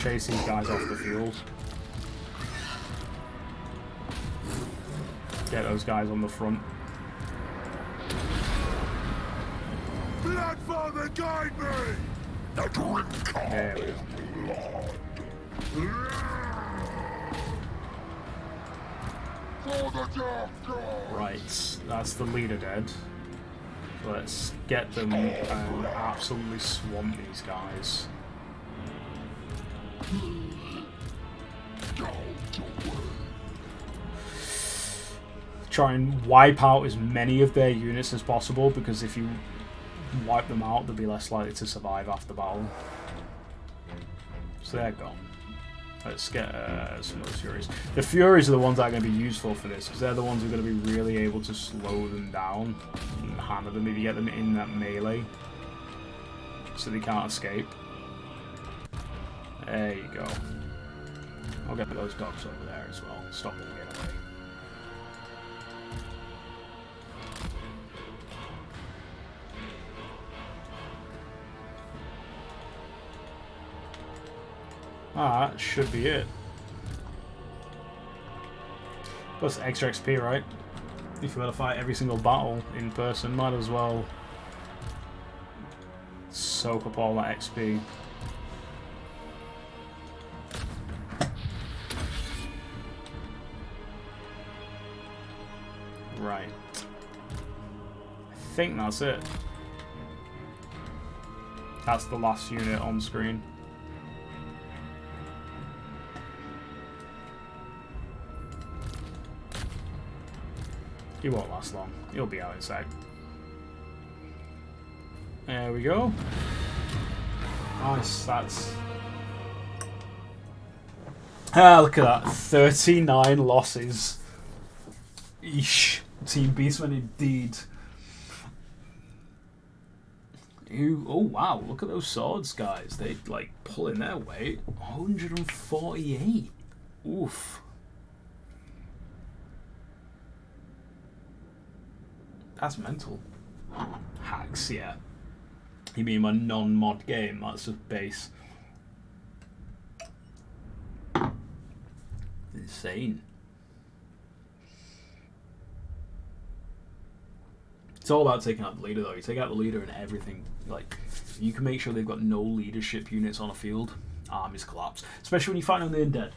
Chase these guys off the field. Get those guys on the front. Bloodfather, guide me! There we go. Right, that's the leader dead. Let's get them and absolutely swamp these guys. Try and wipe out as many of their units as possible, because if you wipe them out, they'll be less likely to survive after battle. So they're gone. Let's get some of those Furies. The Furies are the ones that are going to be useful for this, because they're the ones who are going to be really able to slow them down and hammer them if you get them in that melee, so they can't escape. There you go. I'll get those dogs over there as well. Stop them getting away. Ah, that should be it. Plus extra XP, right? If you want to fight every single battle in person, might as well soak up all that XP. Right. I think that's it. That's the last unit on screen. He won't last long. He'll be out inside. There we go. Nice, that's... Ah, look at that. 39 losses. Eesh. Team Beastman indeed. Oh wow, look at those swords, guys. They like pulling their weight. 148. Oof. That's mental. Hacks, yeah. You mean my non-mod game? That's just base. Insane. It's all about taking out the leader, though. You take out the leader and everything. Like, you can make sure they've got no leadership units on a field. Armies collapse. Especially when you fight on the undead.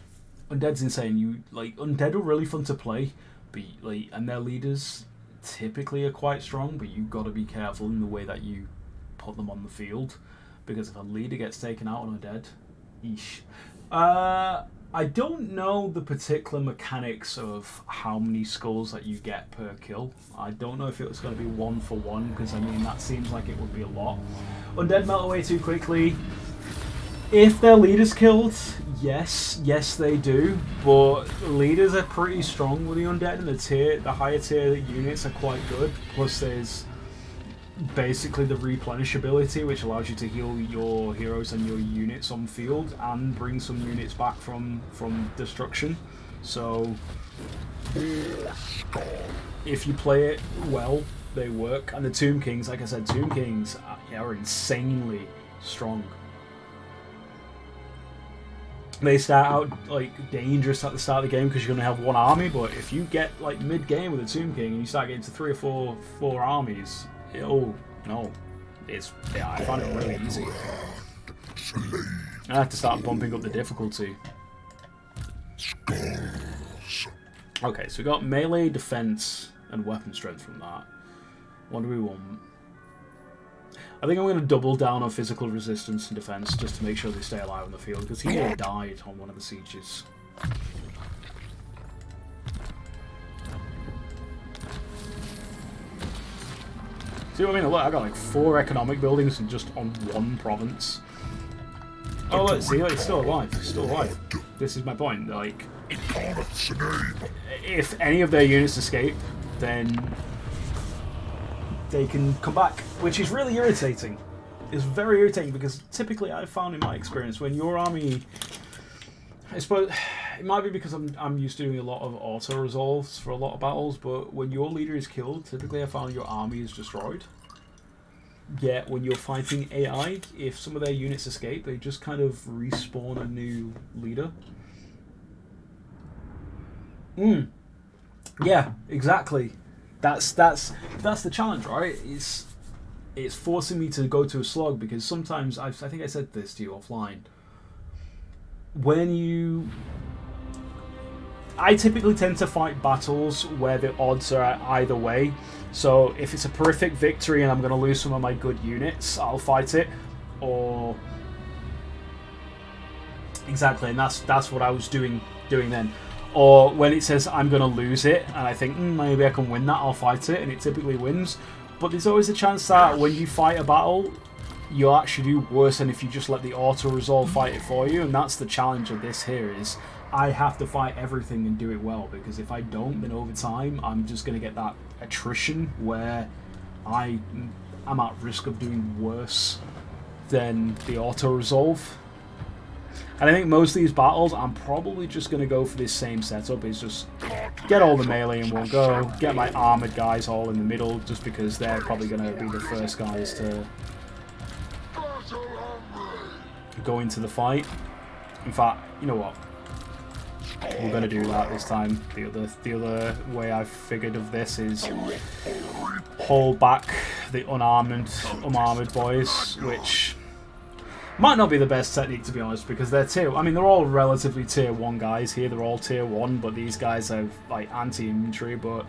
Undead's insane. Undead are really fun to play, but and their leaders typically are quite strong, but you've got to be careful in the way that you put them on the field, because if a leader gets taken out on undead, eesh. I don't know the particular mechanics of how many skulls that you get per kill. I don't know if it was going to be 1 for 1, because I mean that seems like it would be a lot. Undead melt away too quickly. If their leader's killed, yes they do, but leaders are pretty strong with the undead, and the higher tier units are quite good. Plus there's basically the replenishability, which allows you to heal your heroes and your units on field and bring some units back from destruction. So if you play it well, they work. And the Tomb Kings, like I said, Tomb Kings are insanely strong. they start out like dangerous at the start of the game because you're going to have one army, but if you get like mid-game with a Tomb King and you start getting to 3 or 4 armies, I found it really easy. I have to start bumping up the difficulty. Okay, so we got melee, defense, and weapon strength from that. What do we want? I think I'm going to double down on physical resistance and defense just to make sure they stay alive on the field, because he nearly died on one of the sieges. See what I mean? Look, I got like 4 economic buildings and just on 1 province. Oh look, see, it's still alive. It's still alive. This is my point. Like, if any of their units escape, then they can come back, which is really irritating. It's very irritating because typically I've found in my experience when your army, I suppose it might be because I'm used to doing a lot of auto resolves for a lot of battles, but when your leader is killed, typically I found your army is destroyed. Yet when you're fighting AI, if some of their units escape, they just kind of respawn a new leader. Yeah, exactly. That's the challenge, right? It's forcing me to go to a slog because sometimes I think I said this to you offline. I typically tend to fight battles where the odds are either way. So if it's a horrific victory and I'm going to lose some of my good units, I'll fight it. Or exactly, and that's what I was doing then. Or when it says I'm going to lose it and I think maybe I can win that, I'll fight it, and it typically wins. But there's always a chance that when you fight a battle, you'll actually do worse than if you just let the auto-resolve fight it for you. And that's the challenge of this here, is I have to fight everything and do it well, because if I don't, then over time I'm just going to get that attrition where I'm at risk of doing worse than the auto-resolve. And I think most of these battles, I'm probably just going to go for this same setup, is just get all the melee in one go, get my armoured guys all in the middle, just because they're probably going to be the first guys to go into the fight. In fact, you know what? We're going to do that this time. The other way I've figured of this is hold back the unarmoured boys, which might not be the best technique, to be honest, because they're all relatively tier 1 guys here. They're all tier 1, but these guys have like anti-infantry, but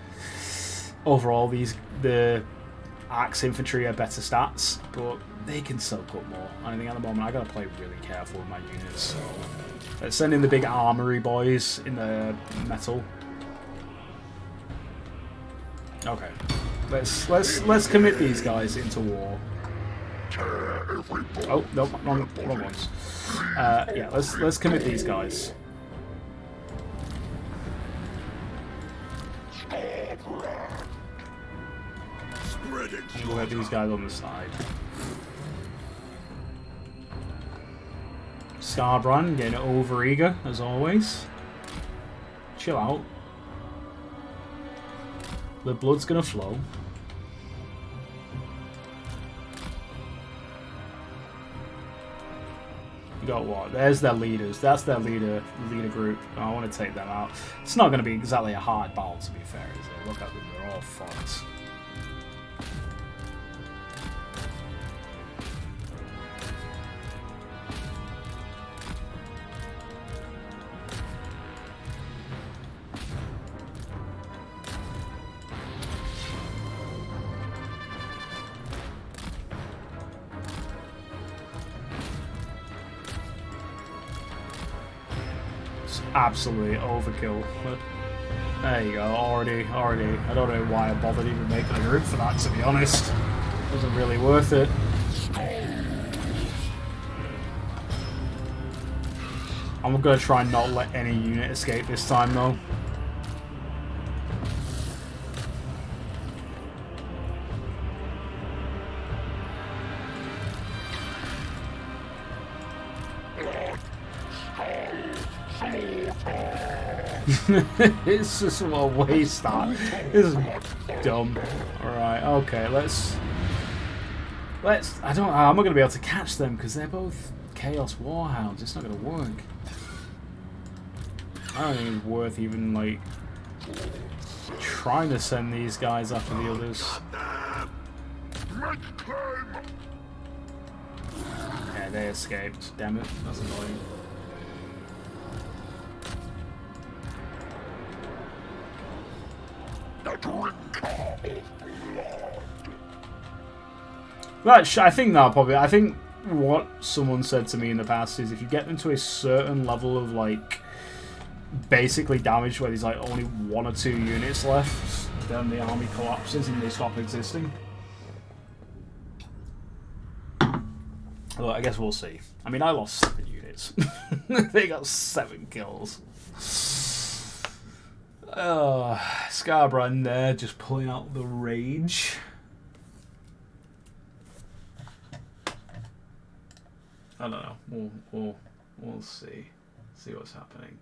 overall the axe infantry are better stats, but they can soak up more. And I think at the moment I gotta play really careful with my units. Let's send in the big armory boys in the metal. Okay. Let's commit these guys into war. Oh, no, wrong ones. Yeah, let's commit these guys. We'll have these guys on the side. Starbrand getting over eager as always. Chill out. The blood's gonna flow. You got what? There's their leaders. That's their leader group. I want to take them out. It's not going to be exactly a hard battle, to be fair, is it? Look at them, they're all fucked. Absolutely overkill. But there you go, already. I don't know why I bothered even making a group for that, to be honest. It wasn't really worth it. I'm gonna try and not let any unit escape this time though. It's just a waste that. This is dumb. Alright, okay, let's I'm not gonna be able to catch them because they're both Chaos Warhounds. It's not gonna work. I don't think it's worth even, like, trying to send these guys after the others. Yeah, they escaped. Damn it. That's annoying. I think what someone said to me in the past is if you get them to a certain level of, like, basically damage where there's, like, only 1 or 2 units left, then the army collapses and they stop existing. Well, I guess we'll see. I mean, I lost 7 units. They got 7 kills. Scarborough in there, just pulling out the rage. I don't know. We'll see. See what's happening.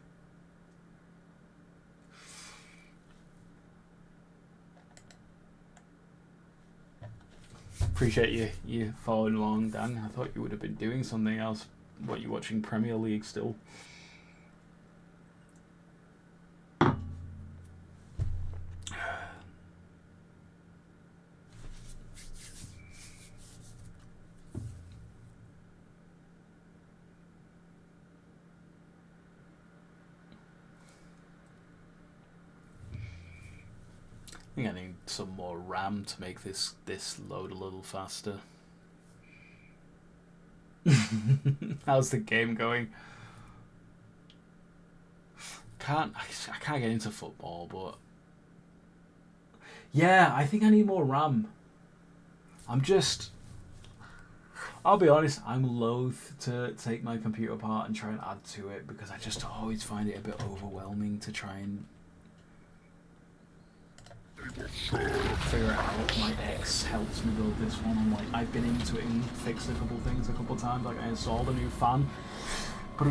Appreciate you following along, Dan. I thought you would have been doing something else. What, you watching Premier League still? I think I need some more RAM to make this load a little faster. How's the game going? I can't get into football, but yeah, I think I need more RAM. I'll be honest, I'm loath to take my computer apart and try and add to it because I just always find it a bit overwhelming to try and figure out how my ex helps me build this one. I'm like, I've been into it and fixed a couple things a couple times. Like I installed a new fan, but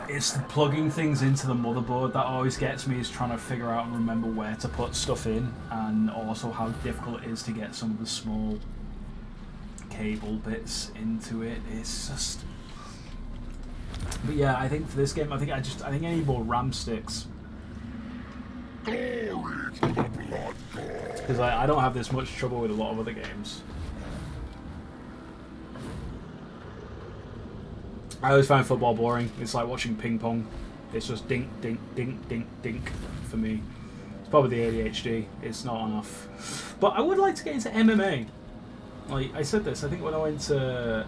it's plugging things into the motherboard that always gets me, is trying to figure out and remember where to put stuff in, and also how difficult it is to get some of the small cable bits into it. It's just, but yeah, I think for this game, I think I need more RAM sticks. Because I don't have this much trouble with a lot of other games. I always find football boring. It's like watching ping pong. It's just dink, dink, dink, dink, dink for me. It's probably the ADHD. It's not enough. But I would like to get into MMA. Like I said this, I think when I went to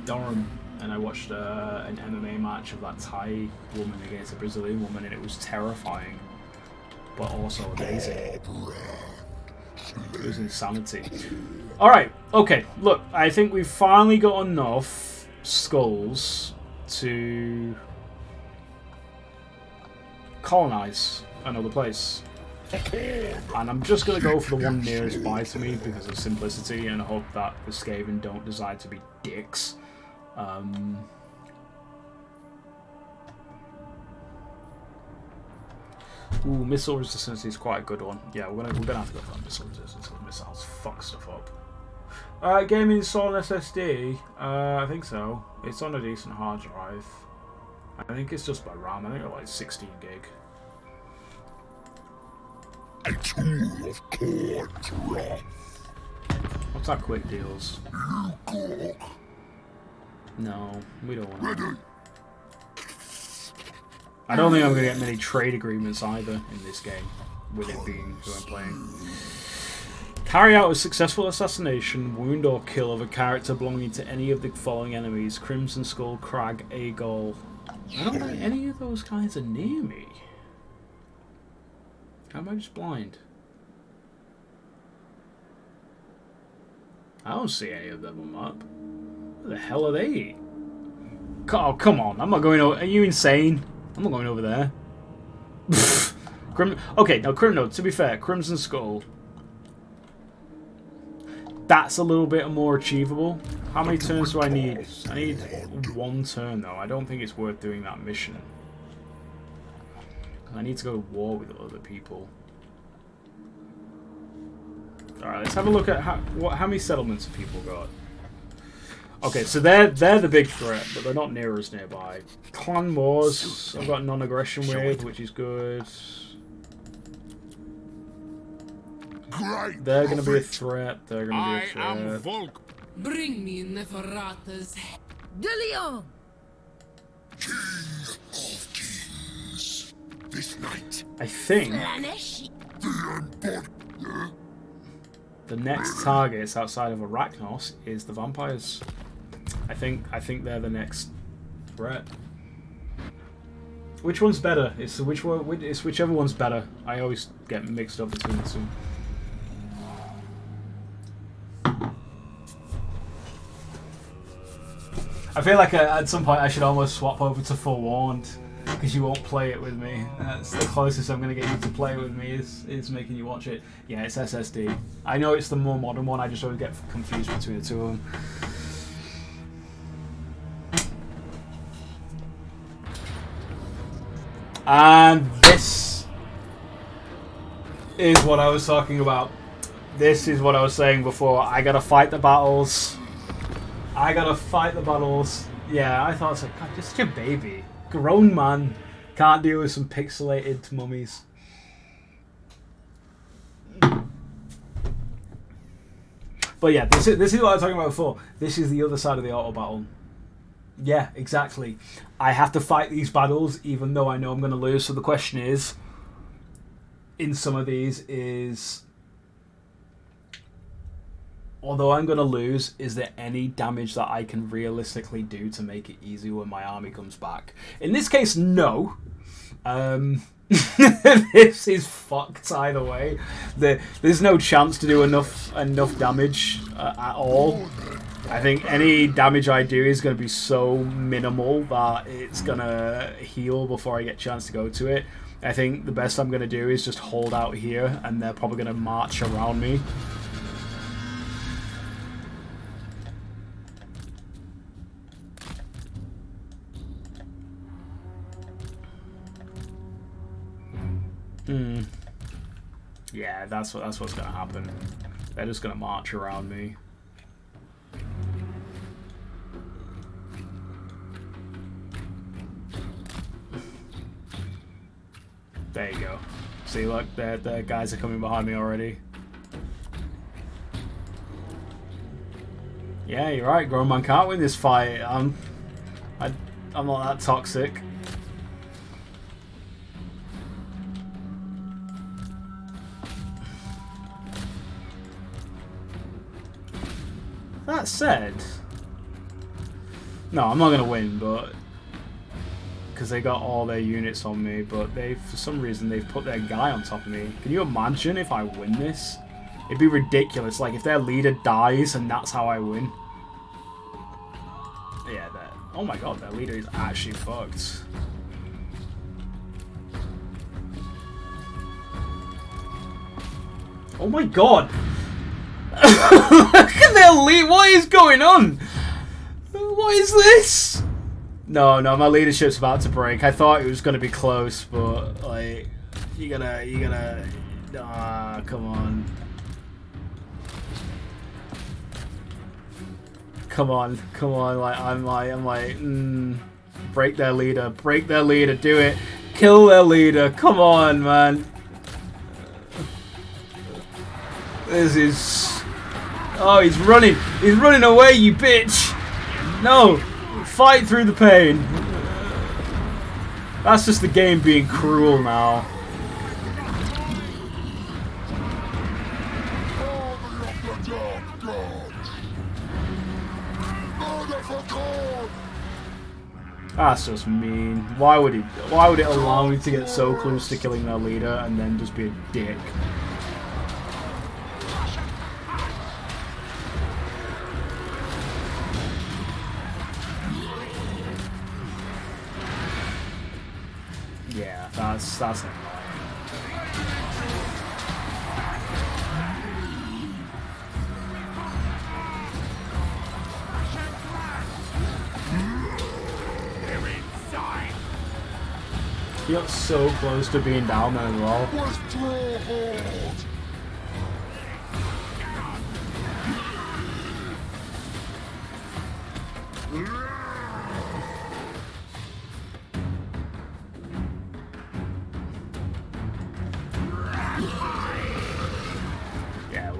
Durham and I watched an MMA match of that Thai woman against a Brazilian woman, and it was terrifying, but also amazing. It was insanity. Alright, okay, look, I think we've finally got enough skulls to colonize another place. And I'm just going to go for the one nearest by to me because of simplicity, and hope that the Skaven don't decide to be dicks. Ooh, missile resistance is quite a good one. Yeah, we're gonna have to go for that missile resistance. Missiles fuck stuff up. Game install an SSD. I think so. It's on a decent hard drive. I think it's just by RAM. I think it's like 16 gig. A tool of Khorne's wrath. What's that quick deals? No, we don't want to. I don't think I'm going to get many trade agreements either in this game, with it being who I'm playing. Carry out a successful assassination, wound or kill of a character belonging to any of the following enemies: Crimson Skull, Crag, Agol. I don't think any of those guys are near me. How am I just blind? I don't see any of them on the map. Where the hell are they? Oh, come on. I'm not going over. Are you insane? I'm not going over there. Okay, now, no, to be fair, Crimson Skull. That's a little bit more achievable. How many turns do I need? I need 1 turn, though. I don't think it's worth doing that mission. I need to go to war with other people. Alright, let's have a look at how many settlements have people got. Okay, so they're the big threat, but they're not near us nearby. Clan Wars, I've got non-aggression with, which is good. They're going to be a threat. They're going to be a threat. I am Volk. Bring me Neferata's head. De Leon! King of Kings. This night. I think the next targets outside of Arachnos is the vampires. I think they're the next threat. Which one's better? It's whichever one's better. I always get mixed up between the two. I feel like at some point I should almost swap over to Forewarned, because you won't play it with me. That's the closest I'm going to get you to play with me is making you watch it. Yeah, it's SSD. I know it's the more modern one, I just always get confused between the two of them. And this is what I was talking about. This is what I was saying before. I gotta fight the battles. I gotta fight the battles. Yeah, I thought it's like, God, just a baby. Grown man can't deal with some pixelated mummies. But yeah, this is what I was talking about before. This is the other side of the auto battle. Yeah, exactly. I have to fight these battles even though I know I'm going to lose. So the question is, in some of these is, although I'm going to lose, is there any damage that I can realistically do to make it easy when my army comes back? In this case, no. This is fucked either way. There's no chance to do enough damage at all. I think any damage I do is going to be so minimal that it's going to heal before I get a chance to go to it. I think the best I'm going to do is just hold out here, and they're probably going to march around me. Yeah, that's what's going to happen. They're just going to march around me. There you go. See, look, the guys are coming behind me already. Yeah, you're right. Grown man can't win this fight. I'm not that toxic. That said, no, I'm not gonna win, but because they got all their units on me, but for some reason they've put their guy on top of me. Can you imagine if I win this? It'd be ridiculous. Like if their leader dies and that's how I win. Yeah, oh my god, their leader is actually fucked. Oh my god! Look at their lead. What is going on? What is this? No, my leadership's about to break. I thought it was going to be close, but like, you gotta. Ah, come on. Come on. Like I'm like, break their leader, do it, kill their leader. Come on, man. This is. Oh, he's running away, you bitch! No! Fight through the pain! That's just the game being cruel now. That's just mean. Why would it allow me to get so close to killing their leader and then just be a dick? Yeah, that's annoying. He got so close to being down there as well.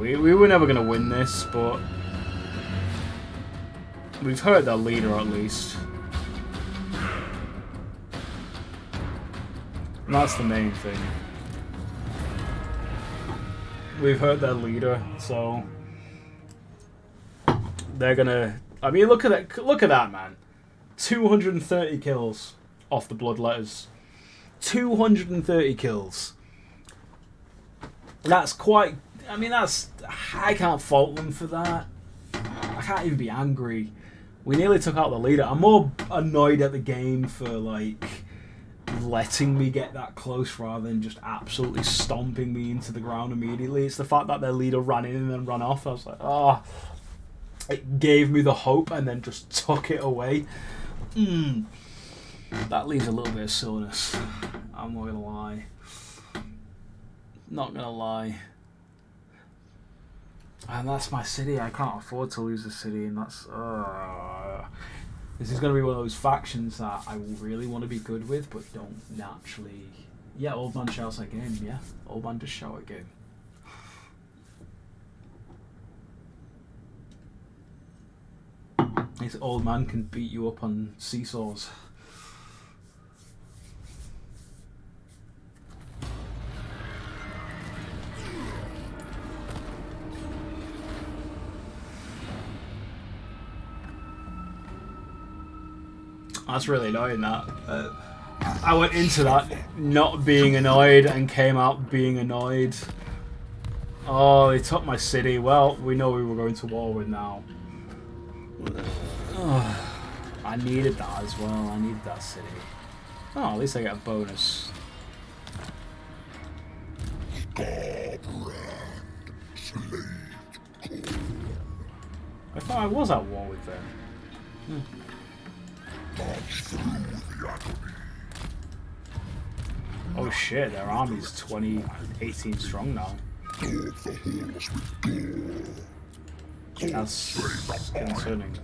we were never going to win this, but we've hurt their leader at least. And that's the main thing. We've hurt their leader, so they're gonna. I mean, look at that! Look at that, man. 230 kills off the Bloodletters. 230 kills. That's quite. I mean, that's. I can't fault them for that. I can't even be angry. We nearly took out the leader. I'm more annoyed at the game for like letting me get that close rather than just absolutely stomping me into the ground immediately. It's the fact that their leader ran in and then ran off. I was like, oh, it gave me the hope and then just took it away. That leaves a little bit of silliness. I'm not gonna lie. Not gonna lie. And that's my city. I can't afford to lose the city, and that's this is going to be one of those factions that I really want to be good with, but don't naturally. Yeah, old man shouts at game. Yeah, old man just shout at game. This old man can beat you up on seesaws. That's really annoying, that. I went into that not being annoyed and came out being annoyed. Oh, they took my city. Well, we know we were going to war with now. Oh, I needed that as well. I needed that city. Oh, at least I get a bonus. I thought I was at war with them. Oh shit, their army's 18 strong now. That's concerning.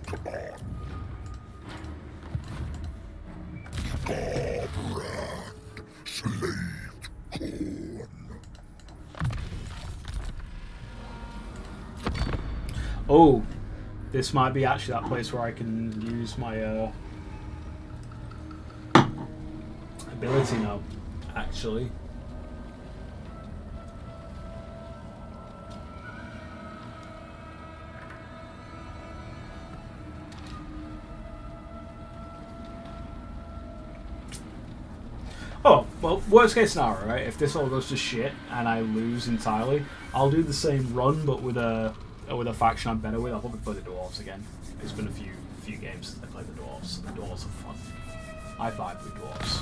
Oh, this might be actually that place where I can use my ability now, actually. Oh, well, worst case scenario, right? If this all goes to shit and I lose entirely, I'll do the same run, but with a faction I'm better with. I'll probably play the Dwarves again. It's been a few games since I played the Dwarves, so the Dwarves are fun. I vibe with Dwarves.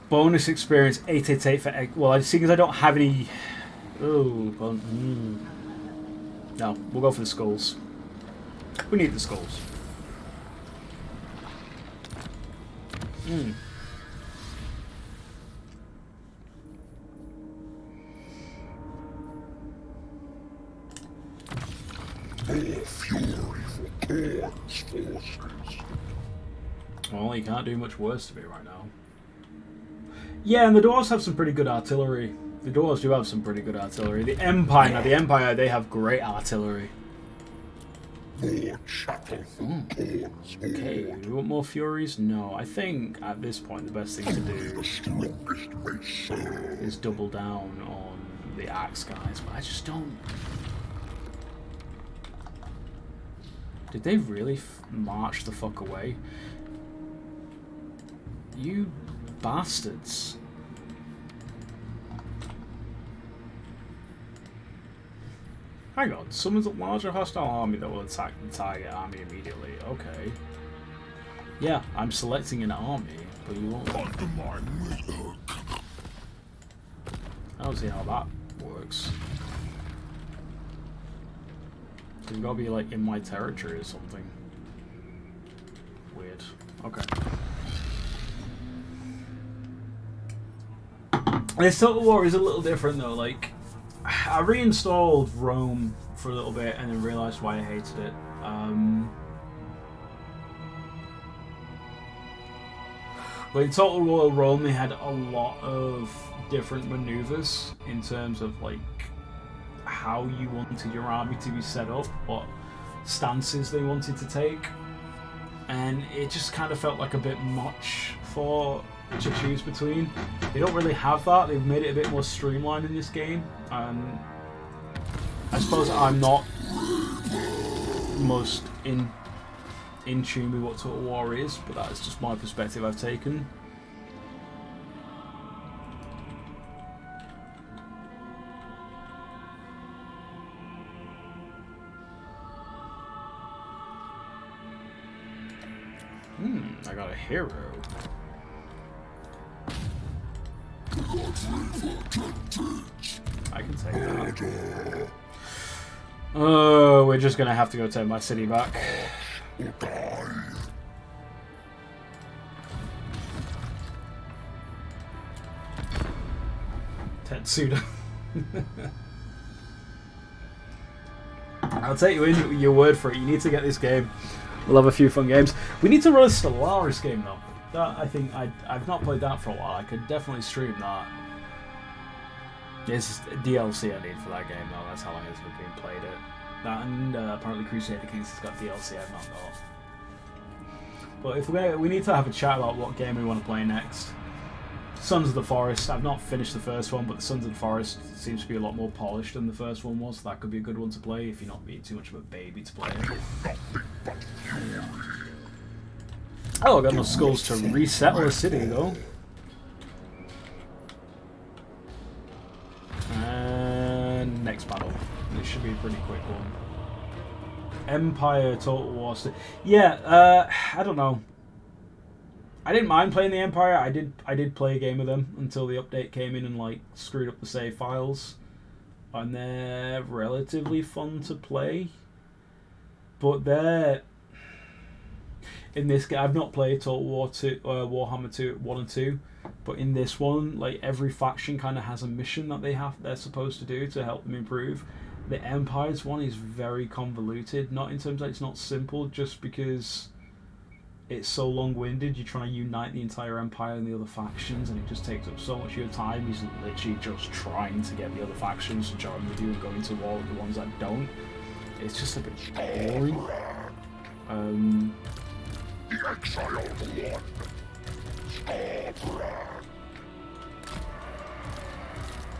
Bonus experience 888 for well, I see because I don't have any. Oh, no, we'll go for the skulls. We need the skulls. Well, you can't do much worse to me right now. Yeah, and the Dwarves have some pretty good artillery. The Dwarves do have some pretty good artillery. The Empire, they have great artillery. Okay, do we want more Furies? No, I think at this point the best thing to do is double down on the Axe guys, but I just don't... Did they really march the fuck away? You bastards. Hang on, summons a larger hostile army that will attack the target army immediately. Okay. Yeah, I'm selecting an army, but you won't. I don't see how that works. You've got to be like in my territory or something. Weird. Okay. This Total War is a little different though. Like, I reinstalled Rome for a little bit and then realised why I hated it. But in Total War Rome, they had a lot of different maneuvers in terms of like how you wanted your army to be set up, what stances they wanted to take, and it just kind of felt like a bit much to choose between. They don't really have that. They've made it a bit more streamlined in this game. I suppose I'm not most in tune with what Total War is, but that's just my perspective I've taken. I got a hero. I can take that. Oh, we're just gonna have to go take my city back. Tetsuda. I'll take your word for it. You need to get this game. We'll have a few fun games. We need to run a Stellaris game though. That I think I've not played that for a while. I could definitely stream that. It's DLC I need for that game though. That's how long it's been played it. That and apparently Crusader Kings has got DLC I've not got. But if we need to have a chat about what game we want to play next. Sons of the Forest. I've not finished the first one, but the Sons of the Forest seems to be a lot more polished than the first one was. So that could be a good one to play if you're not being too much of a baby to play it. Oh, I've got enough skulls to resettle a city though. And next battle. This should be a pretty quick one. Empire Total War. Yeah, I don't know. I didn't mind playing the Empire. I did play a game with them until the update came in and like screwed up the save files. And they're relatively fun to play. But they're in this game, I've not played Total War 2, Warhammer 2, 1 and 2, but in this one, like every faction kind of has a mission that they're supposed to do to help them improve. The Empire's one is very convoluted, not in terms that it's not simple, just because it's so long-winded. You're trying to unite the entire Empire and the other factions, and it just takes up so much of your time. You're literally just trying to get the other factions to join with you and go into war with the ones that don't. It's just a bit boring. The Exiles of Khorne.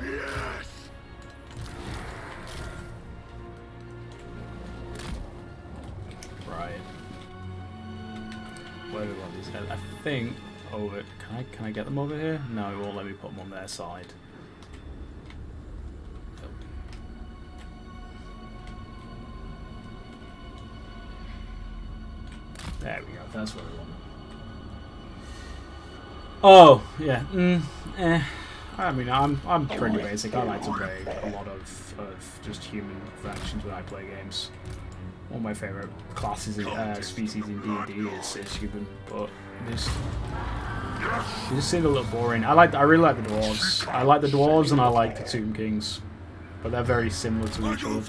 Yes. Right. Where do we want these guys? I think over. Can I get them over here? No, it won't let me put them on their side. There we go. That's what we want. Oh yeah. I mean, I'm pretty basic. I like to play a lot of just human factions when I play games. One of my favorite classes, species in D&D is human, but they just seem a little boring. I really like the dwarves. I like the dwarves and I like the Tomb Kings, but they're very similar to each other.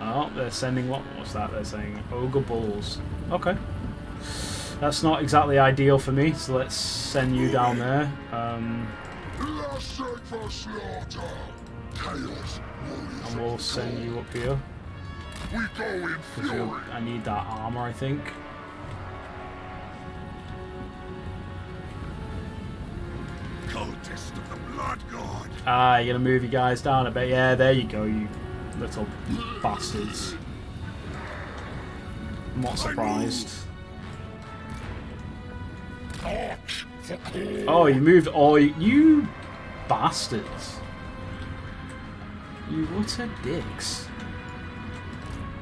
Oh, they're sending what's that? They're saying Ogre Bulls. Okay. That's not exactly ideal for me, so let's send you down there. And we'll send you up here. I need that armor, I think. Cultist of the Blood God. Ah, you're gonna move you guys down a bit. Yeah, there you go, you little bastards. I'm not surprised. Oh, you moved all you bastards. You utter dicks.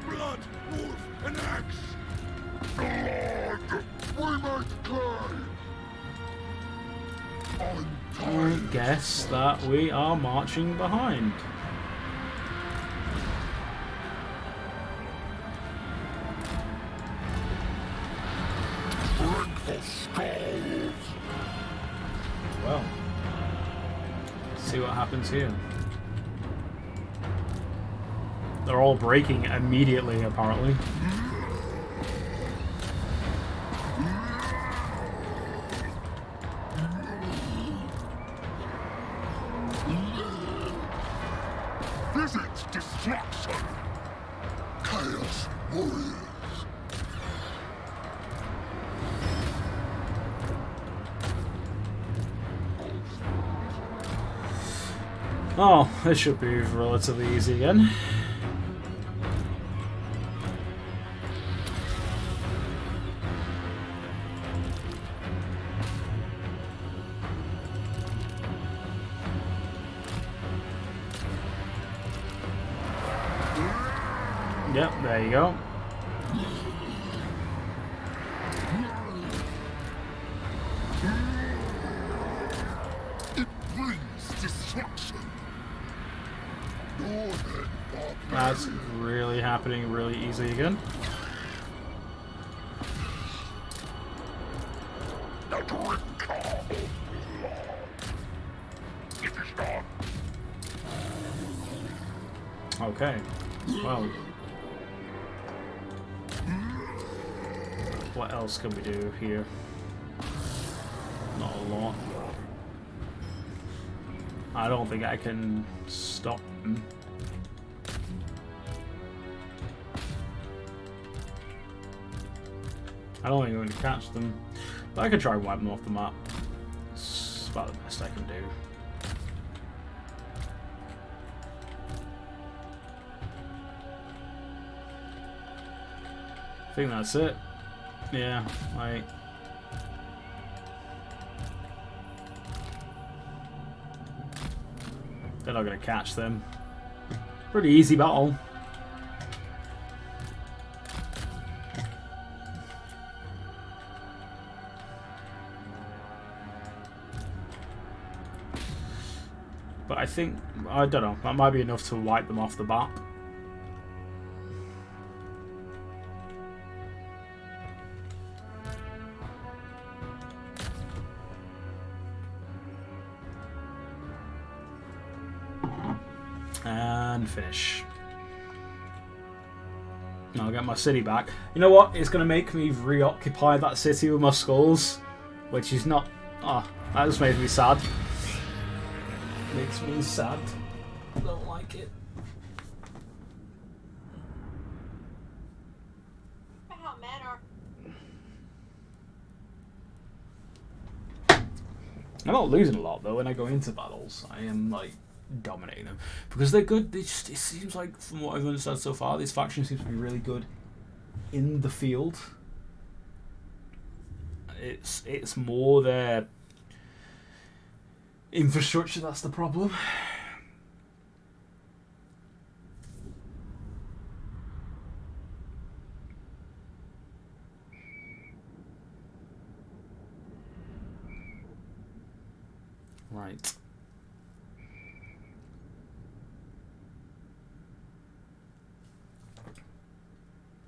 Blood, wolf, and axe. Blood, we must claim. I guess that we are marching behind. Well, see what happens here. They're all breaking immediately, apparently. Visit destruction. Chaos warriors. Oh, this should be relatively easy again. Yep, there you go. It brings destruction. That's really happening really easy again. Okay, well, what else can we do here? Not a lot. I don't think I can stop them. I don't think I'm going to catch them, but I could try and wipe them off the map. It's about the best I can do. I think that's it. Yeah, like... They're not going to catch them. Pretty easy battle. But I think, I don't know, that might be enough to wipe them off the map. And finish. I'll get my city back. You know what? It's going to make me reoccupy that city with my skulls, which is not... Ah, that just made me sad. Makes me sad. I don't like it. I'm not losing a lot though when I go into battles. I am like dominating them because they're good. They just, it seems like from what I've understood so far, this faction seems to be really good in the field. It's more their infrastructure that's the problem. Right.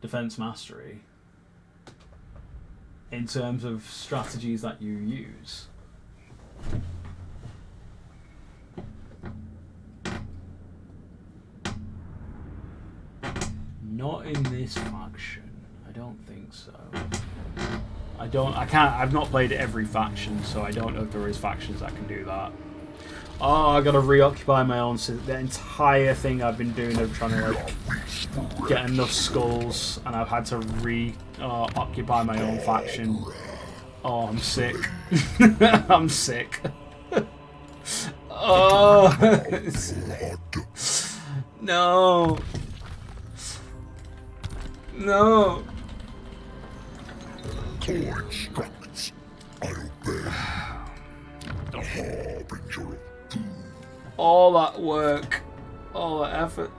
Defense mastery. In terms of strategies that you use. Not in this faction. I don't think so. I've not played every faction, so I don't know if there is factions that can do that. Oh, I gotta reoccupy my own. So the entire thing I've been doing of trying to like get enough skulls, and I've had to occupy my own faction. Oh, I'm sick. I'm sick. Oh, no, no. Instructs, I obey. The harbinger of doom. All that work, all that effort.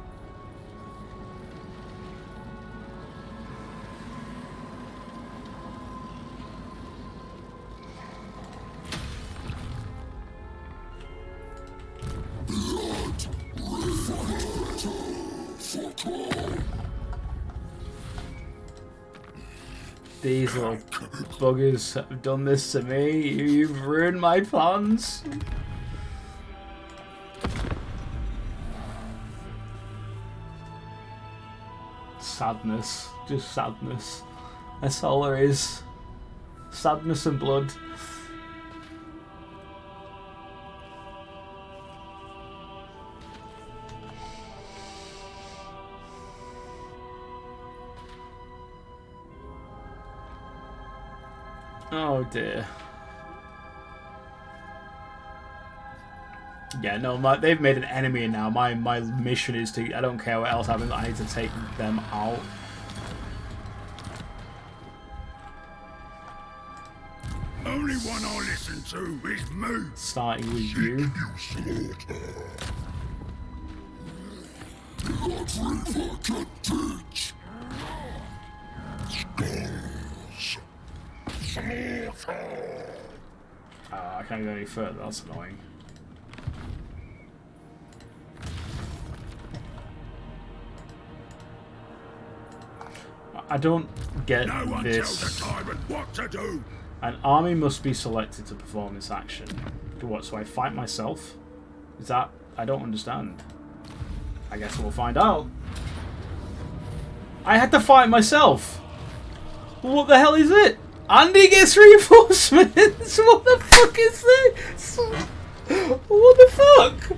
These little buggers have done this to me. You've ruined my plans. Sadness. Just sadness. That's all there is. Sadness and blood. Oh dear. Yeah, no, they've made an enemy now. My mission is to... I don't care what else happens, I need to take them out. Only one I listen to is me. Starting with you. Blood river to ditch. Skulls. Slaughter. I can't go any further, that's annoying. I don't get No one this. tells the tyrant what to do. An army must be selected to perform this action. Do what? So I fight myself? Is that... I don't understand. I guess we'll find out. I had to fight myself! What the hell is it? Andy gets reinforcements! What the fuck is this? What the fuck?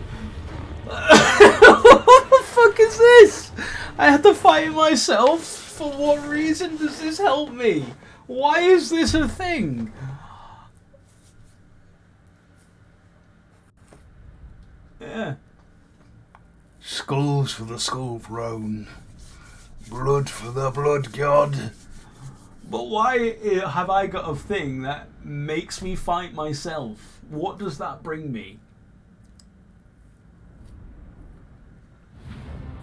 What the fuck is this? I had to fight myself? For what reason does this help me? Why is this a thing? Yeah. Skulls for the skull throne. Blood for the blood god. But why have I got a thing that makes me fight myself? What does that bring me?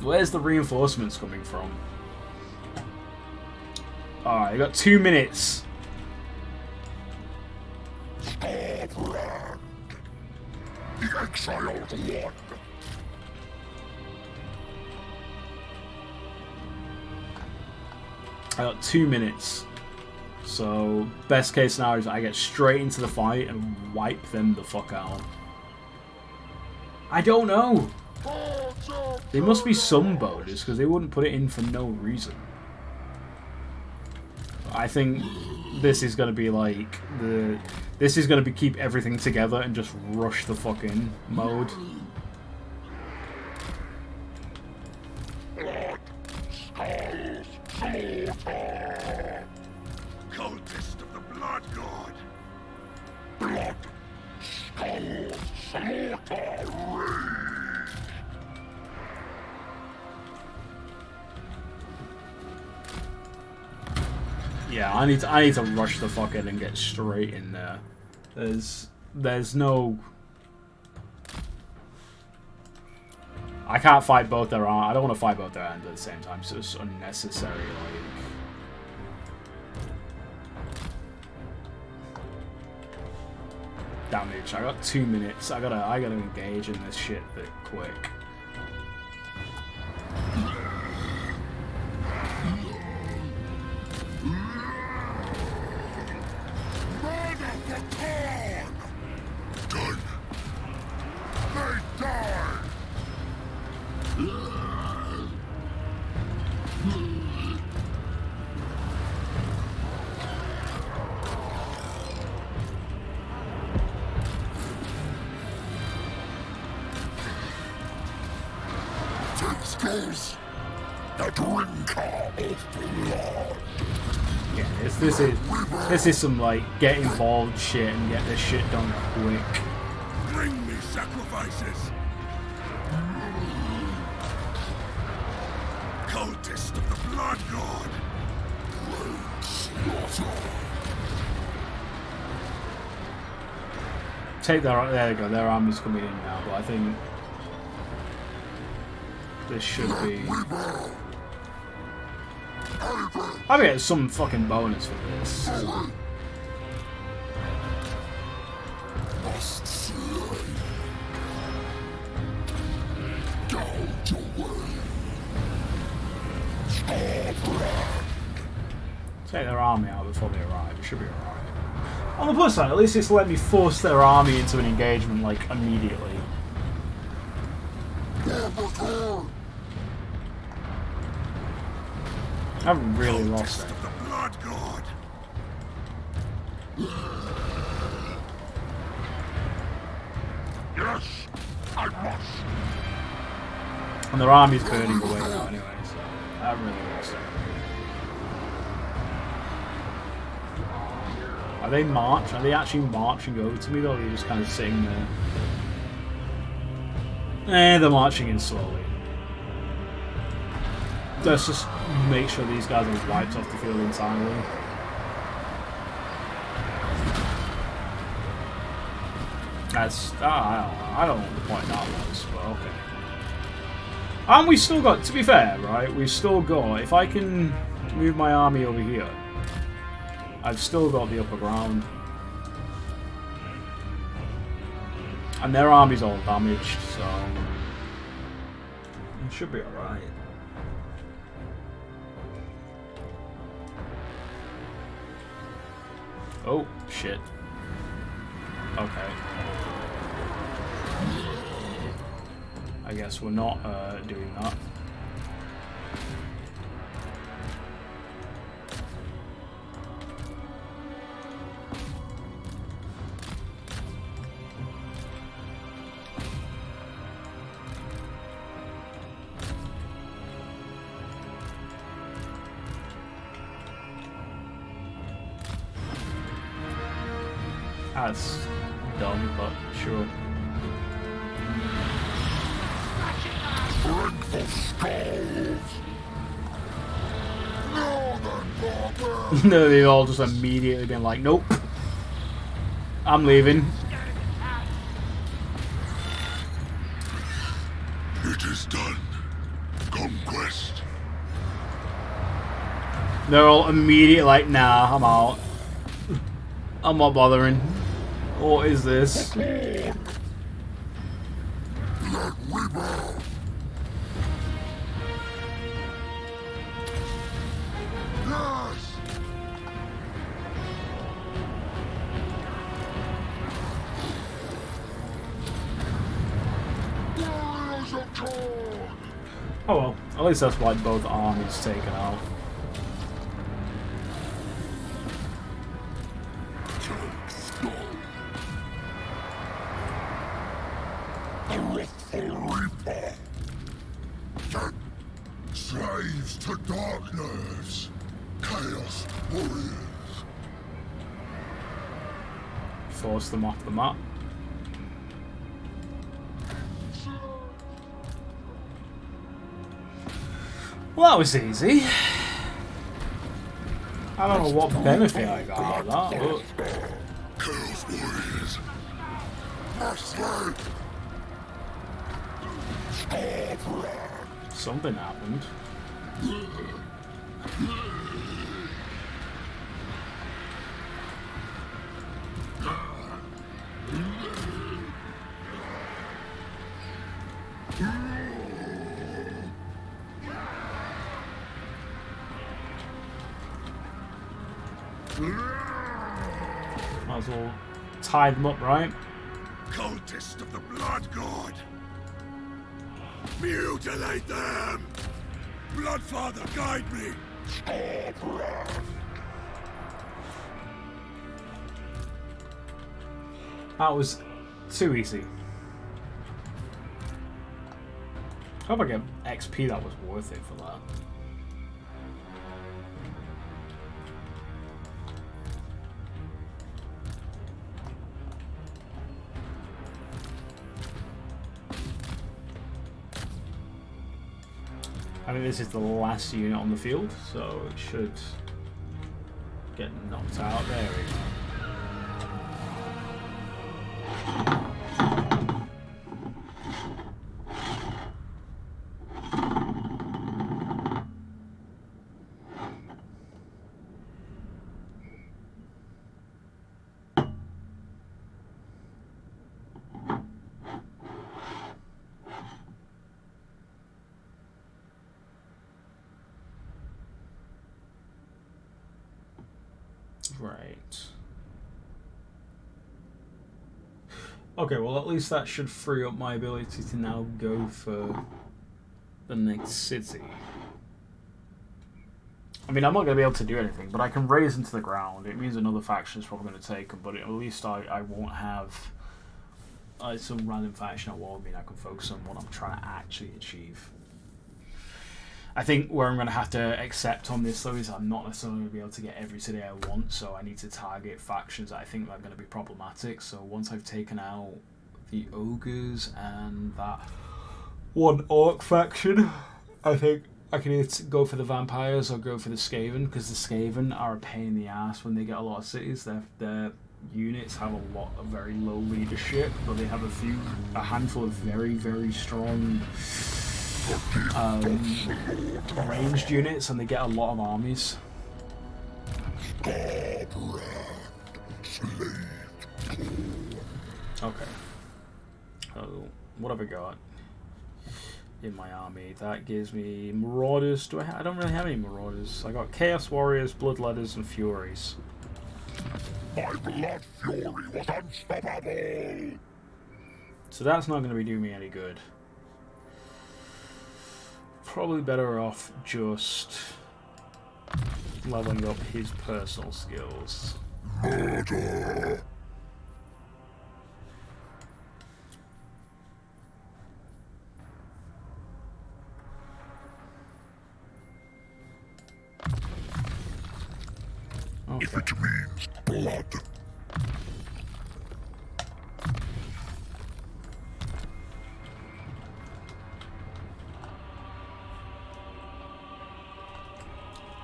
Where's the reinforcements coming from? Alright, I got 2 minutes. Scotland. The Exiles of Khorne. I got 2 minutes. So, best case scenario is I get straight into the fight and wipe them the fuck out. I don't know. There must be some bonus, because they wouldn't put it in for no reason. I think this is going to be like this is going to be keep everything together and just rush the fucking mode. Blood, skulls, slaughter. Cultist of the blood god. Blood, skulls, slaughter, rage. Yeah, I need to rush the fuck in and get straight in there. There's no... I can't fight both their arms. I don't want to fight both their hands at the same time, so it's unnecessary. Like... Damage. I got 2 minutes. I gotta engage in this shit a bit quick. The drinker of blood. Yeah, this is some like get involved shit and get this shit done quick. Bring me sacrifices. Cultist of the blood god. Take their... There you go, their army's coming in now, but I think this should be... I get some fucking bonus for this. Take their army out before they arrive. It should be alright. On the plus side, at least it's let me force their army into an engagement, like, immediately. I've really lost it. Of the blood god. Yes, I must. And their army's burning away now anyway, so I've really lost it. Are they march? Are they actually marching over to me though, or are they just kind of sitting there? They're marching in slowly. Let's just make sure these guys are wiped off the field entirely. That's... I don't know what the point of that was, but okay. And we still got, to be fair, right, we've still got, if I can move my army over here, I've still got the upper ground. And their army's all damaged, so it should be alright. Oh, shit. Okay. I guess we're not doing that. That's dumb, but sure. No, they've all just immediately been like, nope. I'm leaving. It is done. Conquest. They're all immediately like, nah, I'm out. I'm not bothering. What is this? Let we bow. Yes. Warriors of Khorne. Oh well, at least that's like both armies taken out. Slaves to darkness, chaos warriors. Force them off the map. Well, that was easy. I don't know what benefit I got out of that, but... Chaos warriors. Mercy. something happened. Might as well tie them up, right? Cultist of the Blood God! Mutilate them! Bloodfather, guide me! That was too easy. I hope I get XP that was worth it for that. I think this is the last unit on the field, so it should get knocked out. There we go. Right. Okay, well at least that should free up my ability to now go for the next city. I mean, I'm not going to be able to do anything, but I can raise into the ground. It means another faction is probably going to take them, but at least I won't have some random faction at war. I mean, I can focus on what I'm trying to actually achieve. I think where I'm going to have to accept on this, though, is I'm not necessarily going to be able to get every city I want, so I need to target factions that I think are going to be problematic. So once I've taken out the Ogres and that one Orc faction, I think I can either go for the Vampires or go for the Skaven, because the Skaven are a pain in the ass when they get a lot of cities. Their units have a lot of very low leadership, but they have a handful of very, very strong ranged units, and they get a lot of armies. Okay. So, what have I got in my army? That gives me Marauders. I don't really have any Marauders. I got Chaos Warriors, Bloodletters, and Furies. My blood fury was unstoppable! So that's not going to be doing me any good. Probably better off just leveling up his personal skills. Murder! Okay. If it means blood.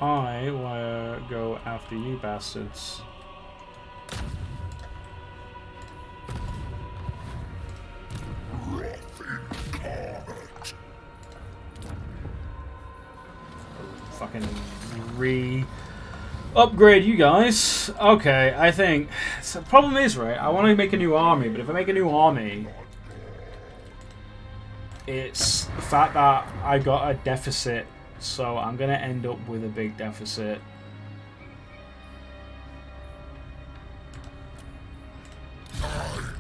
I want to go after you bastards. Wrath incarnate. Fucking upgrade you guys. Okay, I think so. The problem is, right, I want to make a new army, but if I make a new army, it's the fact that I got a deficit, so I'm gonna end up with a big deficit.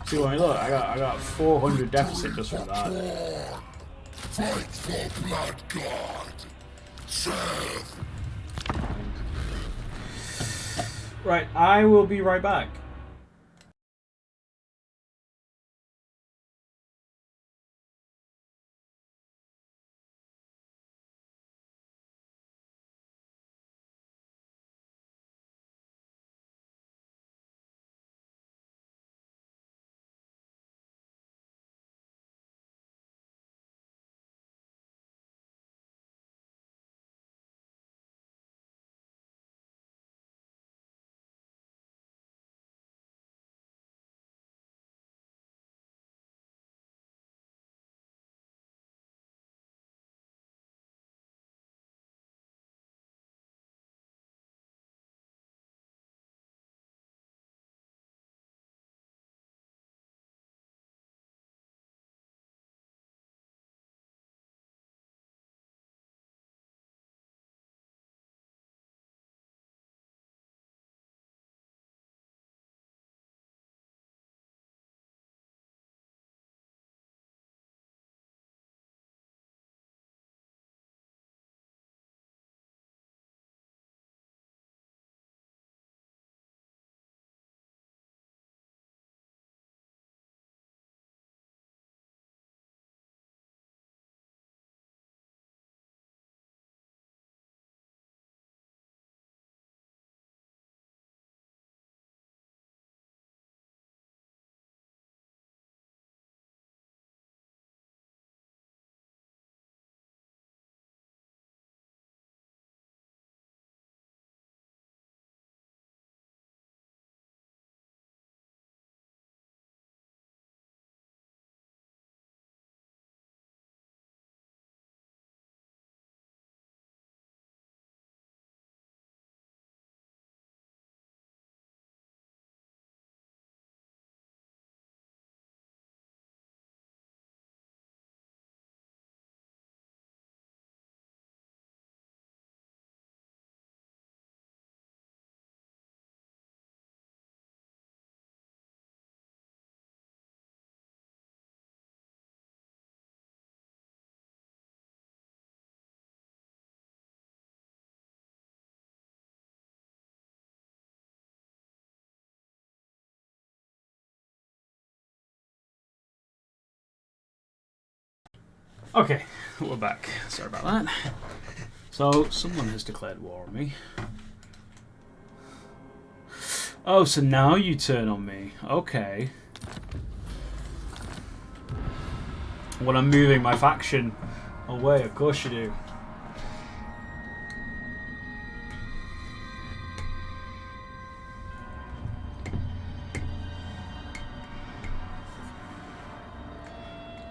See what I mean? Look, I got 400 deficit just from that. Fight for blood god. Serve. Right, I will be right back. Okay, we're back. Sorry about that. So, someone has declared war on me. Oh, so now you turn on me. Okay. When I'm moving my faction away, of course you do.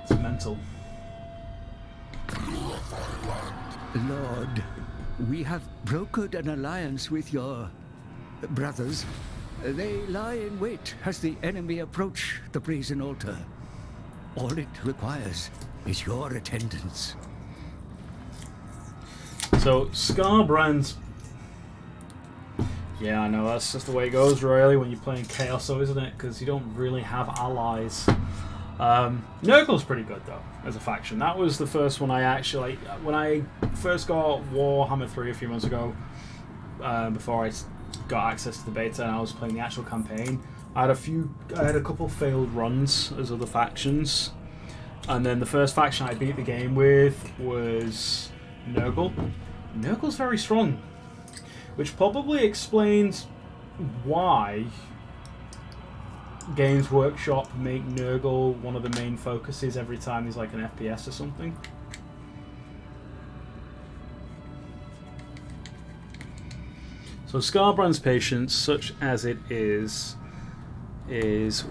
It's mental. Lord, we have brokered an alliance with your brothers. They lie in wait as the enemy approach the brazen altar. All it requires is your attendance. So, Scarbrand's... Yeah, I know, that's just the way it goes, really, when you're playing Chaos, though, isn't it? Because you don't really have allies. Nurgle's pretty good, though, as a faction. That was the first one I actually... When I first got Warhammer 3 a few months ago, before I got access to the beta and I was playing the actual campaign, I had a couple failed runs as other factions. And then the first faction I beat the game with was Nurgle. Nurgle's very strong, which probably explains why Games Workshop make Nurgle one of the main focuses every time there's like an FPS or something. So Scarbrand's patience, such as it is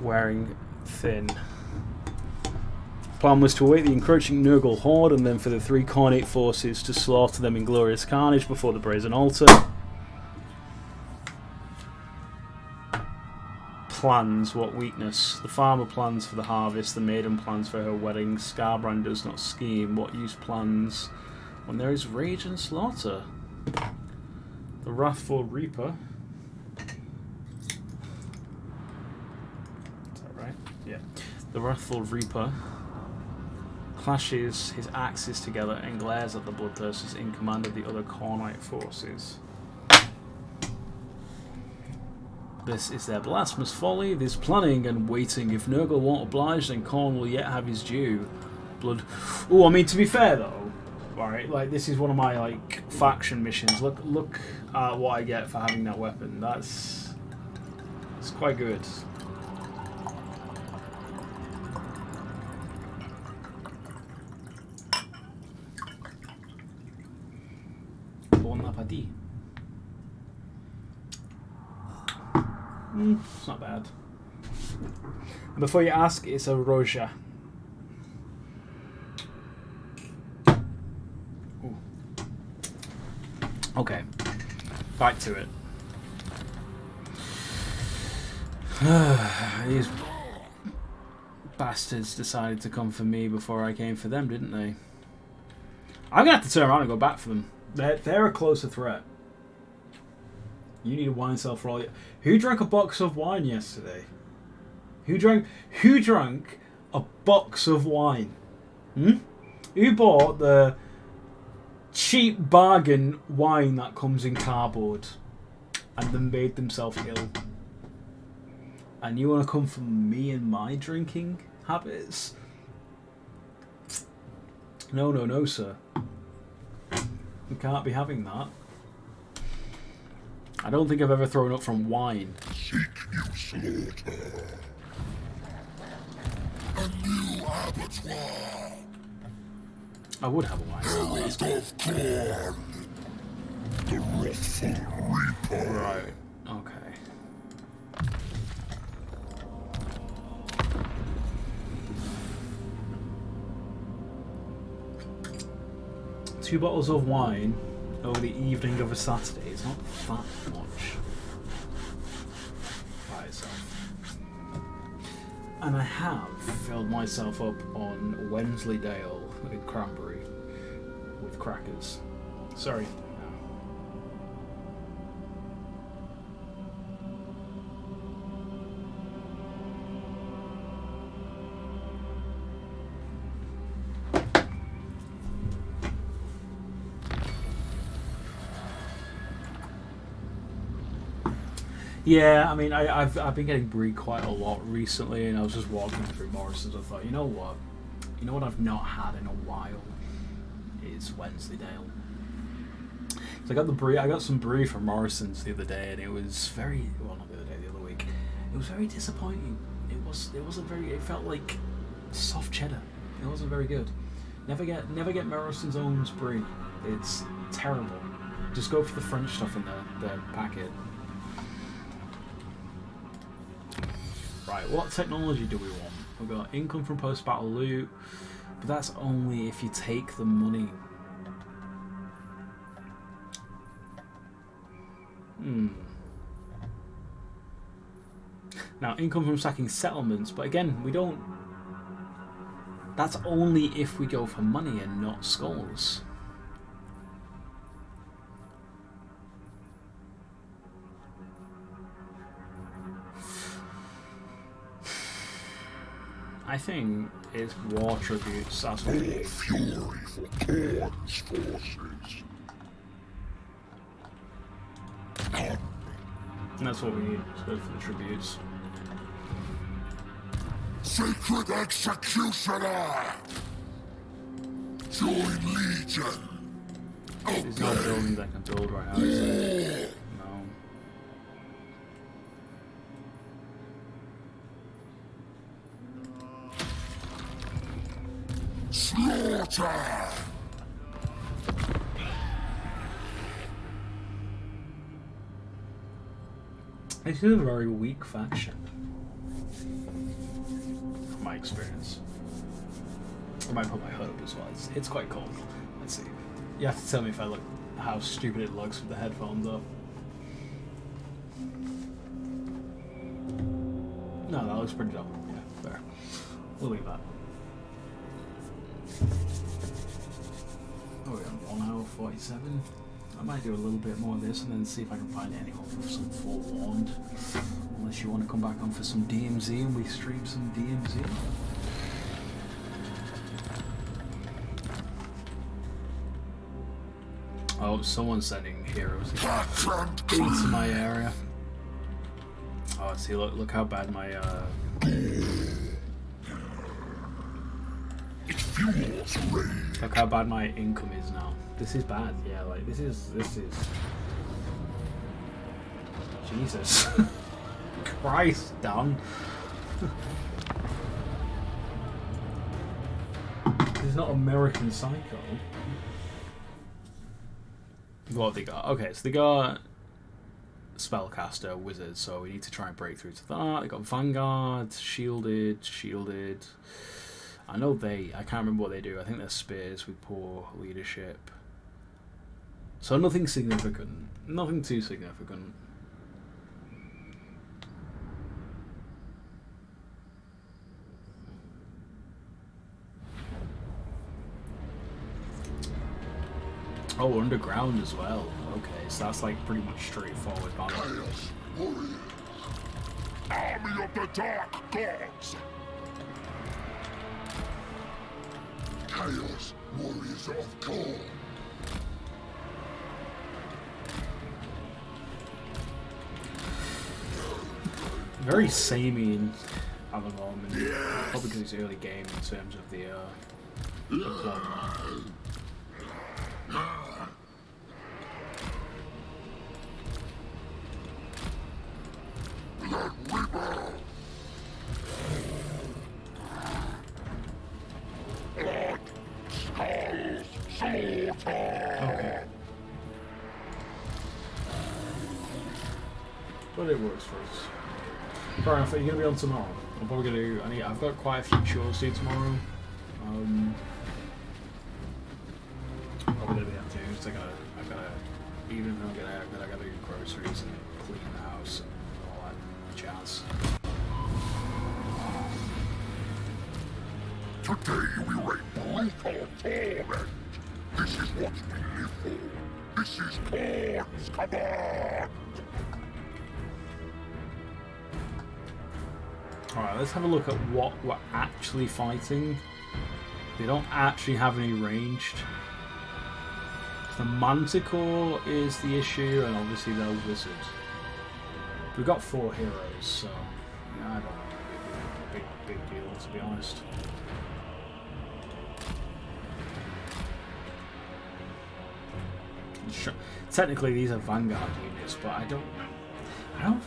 wearing thin. Plan was to await the encroaching Nurgle horde and then for the 3 Khornate forces to slaughter them in glorious carnage before the brazen altar. Plans, what weakness? The farmer plans for the harvest, the maiden plans for her wedding. Scarbrand does not scheme. What use plans when there is rage and slaughter? The wrathful reaper. Is that right? Yeah. The wrathful reaper clashes his axes together and glares at the bloodthirsters in command of the other Khornite forces. This is their blasphemous folly. This planning and waiting. If Nurgle won't oblige, then Khorne will yet have his due. Blood. Oh, I mean, to be fair though, right? Like this is one of my like faction missions. Look at what I get for having that weapon. It's quite good. Bon appétit. It's not bad. And before you ask, it's a Roja. Ooh. Okay, back to it. These bastards decided to come for me before I came for them, didn't they? I'm gonna have to turn around and go back for them. They're a closer threat. You need a wine cell for all you. Who drank a box of wine yesterday? Who drank a box of wine? Who bought the cheap bargain wine that comes in cardboard and then made themselves ill? And you want to come for me and my drinking habits? No, sir. We can't be having that. I don't think I've ever thrown up from wine. Seek you slaughter. A new abattoir. I would have a wine. Herald of Khorne. The wrathful reaper. Right. Okay. 2 bottles of wine over the evening of a Saturday is not that much by itself. And I have filled myself up on Wensleydale with cranberry with crackers. Sorry. Yeah, I mean, I've been getting brie quite a lot recently, and I was just walking through Morrison's. I thought, you know what? You know what I've not had in a while is Wensleydale. So I got the brie. I got some brie from Morrison's the other day, and it was very well, not the other day, the other week. It was very disappointing. It wasn't very. It felt like soft cheddar. It wasn't very good. Never get Morrison's own brie. It's terrible. Just go for the French stuff in the packet. Right, what technology do we want? We've got income from post-battle loot, but that's only if you take the money. Now, income from sacking settlements, but again, we don't... That's only if we go for money and not skulls. I think it's war tributes. That's what we need. Fury for Khorne's forces. And that's what we need. Let's go for the tributes. Sacred Executioner! Join Legion! There's no buildings I can build right now, is there? No. Slaughter! This is a very weak faction, from my experience. I might put my hood up as well. It's quite cold. Let's see. You have to tell me if I look how stupid it looks with the headphones up. No, that looks pretty dumb. Yeah, fair. We'll leave that. Oh, we're on 1 hour 47. I might do a little bit more of this and then see if I can find anyone for some forewarned. Unless you want to come back on for some DMZ and we stream some DMZ. Oh, someone's sending heroes into my area. Oh, see, look how bad my look how bad my income is now. This is bad, yeah, like this is Jesus Christ, Dan. This is not American Psycho. What have they got? Okay, so they got Spellcaster, Wizard, so we need to try and break through to that. They got Vanguard, Shielded. I know I can't remember what they do. I think they're spears with poor leadership. So nothing significant. Nothing too significant. Oh, underground as well. Okay, so that's like pretty much straightforward battle. Chaos Warriors! Army of the Dark Gods! Chaos Warriors of Khorne! Very samey at the moment. Yes. Probably because it's early game in terms of the plot. Okay. But it works for us. Fair enough, are you going to be on tomorrow? I'm probably going to I've got quite a few chores to do tomorrow. Probably going to be able to. Just I gotta, even if I'm I gotta do groceries and clean the house and all that jazz. Today we raid brutal torment. This is what we live for. This is Khorne's command. Alright, let's have a look at what we're actually fighting. They don't actually have any ranged. The Manticore is the issue, and obviously they're wizards. We've got 4 heroes, so yeah, I don't think it'd be a big deal, to be honest. Technically, these are Vanguard units, but I don't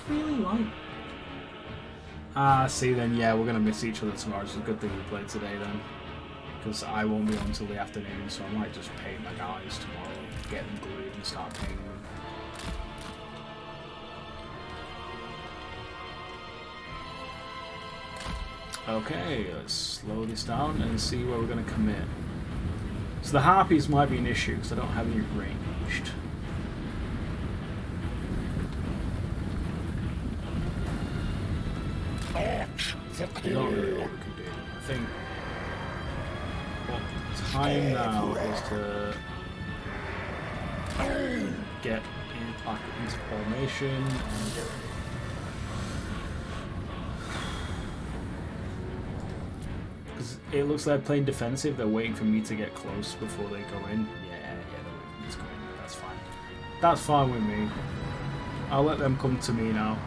really like. See then, yeah, we're gonna miss each other tomorrow. It's a good thing we played today then, because I won't be on until the afternoon, so I might just paint my guys tomorrow, get them glued, and start painting them. Okay, let's slow this down and see where we're going to commit. So the harpies might be an issue because I don't have any ranged. Not really what we can do. I think what time now is to get back into formation and it looks like they're playing defensive. They're waiting for me to get close before they go in. Yeah, they're waiting for me to go in. That's fine. That's fine with me. I'll let them come to me now.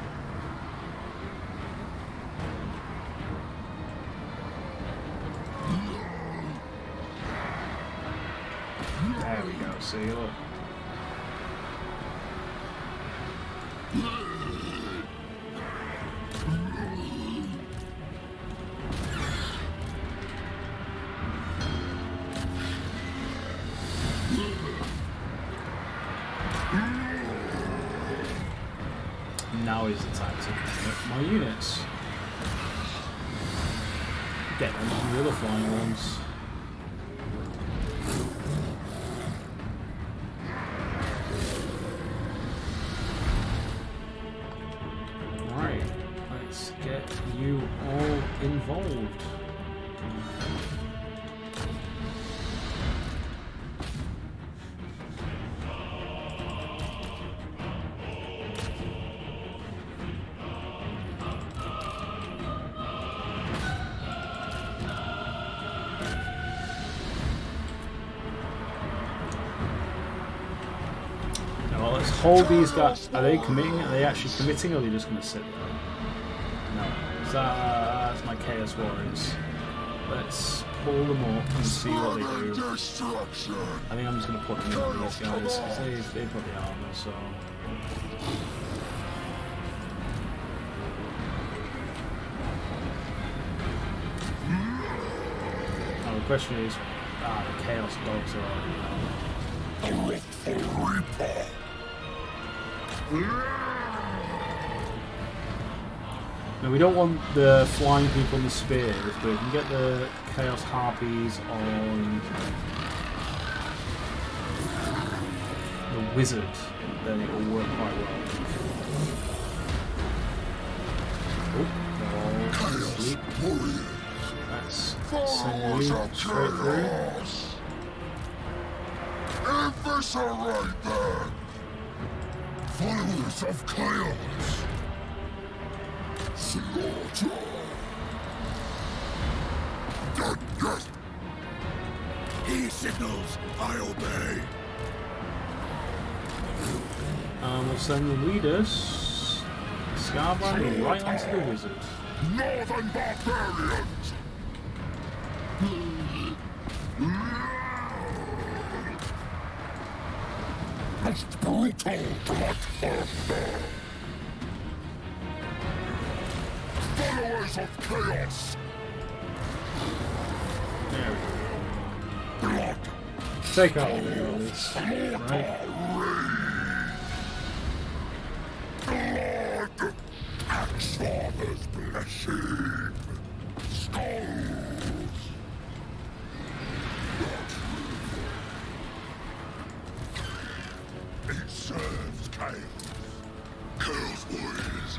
There we go. See, look. Now is the time to commit my units. Get them on the other flying ones. Alright, let's get you all involved. Hold these guys. Are they committing? Are they actually committing, or are they just going to sit there? No. So, that's my Chaos Warriors. Let's pull them up and see what they do. I think I'm just going to put them in on these guys because they've got the armor. So. Now the question is, the Chaos Dogs are already. Now we don't want the flying people on the spears, but if we can get the Chaos Harpies on the Wizard, then it will work quite well. Oh, sleep. Let's send you straight through. Hampers are right there! Followers of chaos! Slaughter! Yes! He signals, I obey! We'll send the leaders, Scarbrand, right onto the Wizard. Northern barbarians! Most brutal bloodthirsty! Followers of chaos! There we go. Blood! Take out all the others, right? Blood! Axefather's blessing! Skulls! It serves chaos. Chaos warriors.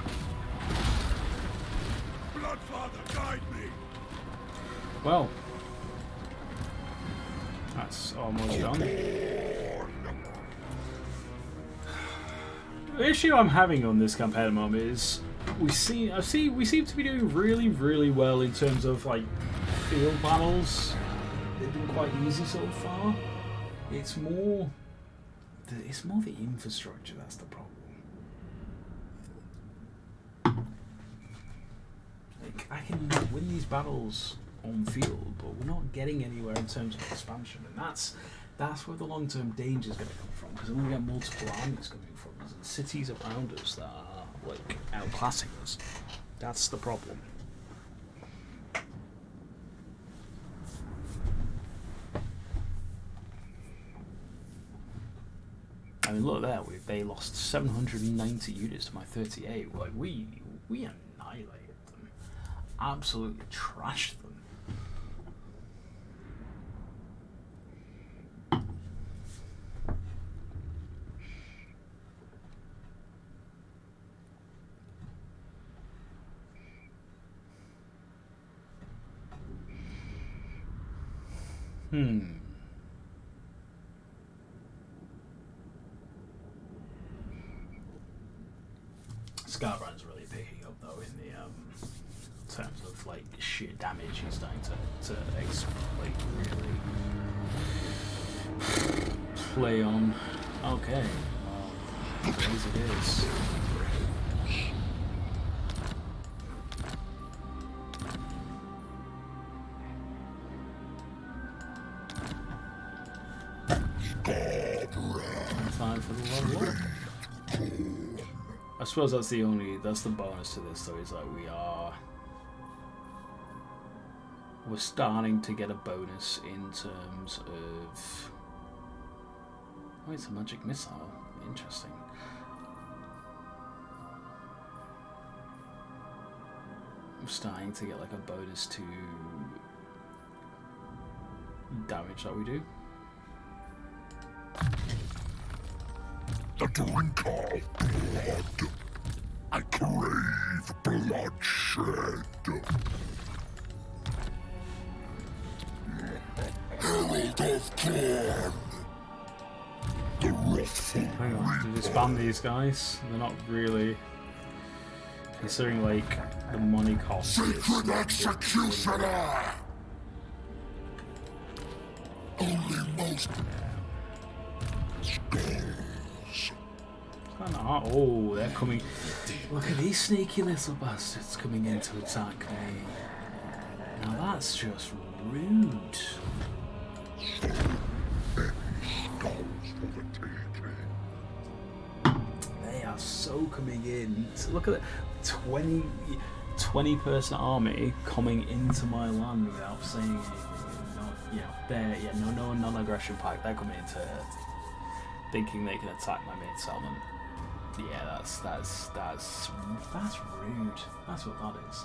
Bloodfather, guide me. Well, that's almost done. The issue I'm having on this campaign at the moment is we seem to be doing really well in terms of like field battles. They've been quite easy so far. It's more the infrastructure that's the problem. Like, I can win these battles on field, but we're not getting anywhere in terms of expansion, and That's where the long-term danger is going to come from, because then we get multiple armies coming from us and cities around us that are like outclassing us. That's the problem. I mean, look there. They lost 790 units to my 38. Like we annihilated them, absolutely trashed them. Scarbrand's really picking up though in the terms of like sheer damage. He's starting to like really play on. Okay, well, as it is. Time for the level up. I suppose that's the bonus to this though, is like we're starting to get a bonus in terms of, oh, it's a magic missile. Interesting. I'm starting to get like a bonus to damage that we do. The drink of blood. I crave bloodshed. Herald of Khorne. The wrathful. Hang on, did you spam these guys? They're not really, considering like the money cost. Sacred executioner. Only most skulls. Oh, they're coming. Look at these sneaky little bastards coming in to attack me. Now that's just rude. They are so coming in. So look at it. 20 person army coming into my land without saying anything. No non-aggression pact. They're coming into thinking they can attack my main settlement. Yeah, that's rude. That's what that is.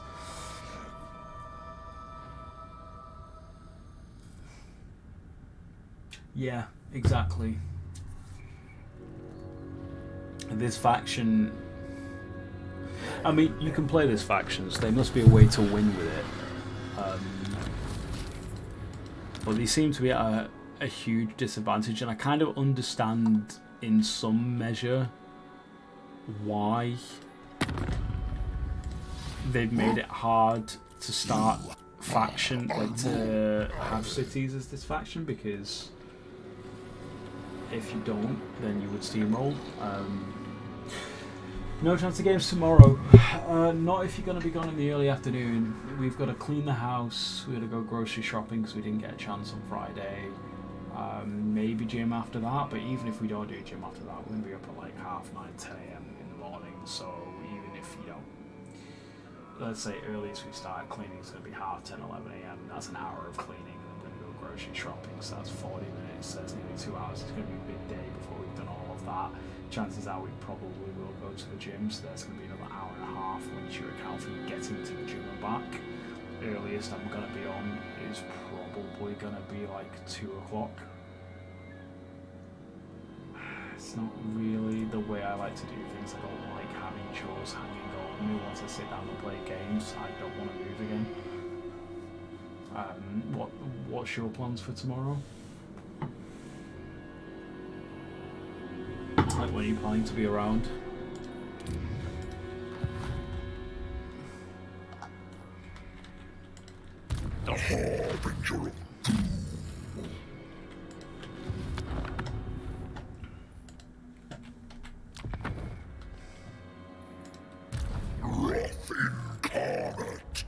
Yeah, exactly. This faction, I mean, you can play this factions. There must be a way to win with it. But they seem to be at a huge disadvantage, and I kind of understand in some measure why they've made it hard to start faction, like to have cities as this faction, because if you don't, then you would steamroll. No chance of games tomorrow. Not if you're going to be gone in the early afternoon. We've got to clean the house. We've got to go grocery shopping because we didn't get a chance on Friday. Maybe gym after that, but even if we don't do gym after that, we're going to be up at like 9:30, 10 a.m. in the morning. So even if you don't, let's say earliest we start cleaning is going to be 10:30, 11 a.m. That's an hour of cleaning, and then we're going to go grocery shopping. So that's 40 minutes. So that's nearly 2 hours. It's going to be a big day before we've done all of that. Chances are we probably will go to the gym, so there's going to be another hour and a half once you account for getting to the gym and back. Earliest I'm going to be on is probably going to be like 2 o'clock. It's not really the way I like to do things. I don't like having chores hanging over me once I sit down and play games. I don't want to move again. What's your plans for tomorrow? Like, when are you planning to be around? The harbinger of doom. Wrath incarnate.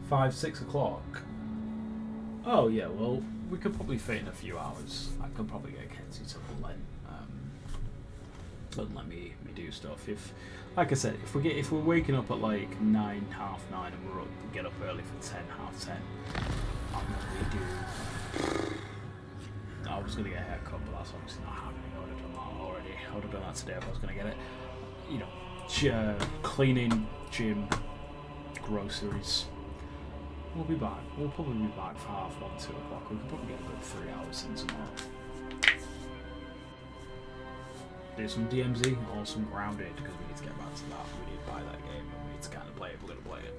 5, 6 o'clock. Oh yeah, well, we could probably fit in a few hours. I could probably get Kenzie to let me do stuff. If, like I said, if we're waking up at like 9, half 9, and we get up early for 10, half 10, I'll normally do. I was gonna get a haircut, but that's obviously not happening. I would have done that already. I would have done that today if I was gonna get it. You know, cleaning, gym, groceries. We'll be back. We'll probably be back for half 1, 2 o'clock. We could probably get a good 3 hours in tomorrow. Do some DMZ or some Grounded, because we need to get back to that. We need to buy that game and we need to kind of play it if we're going to play it.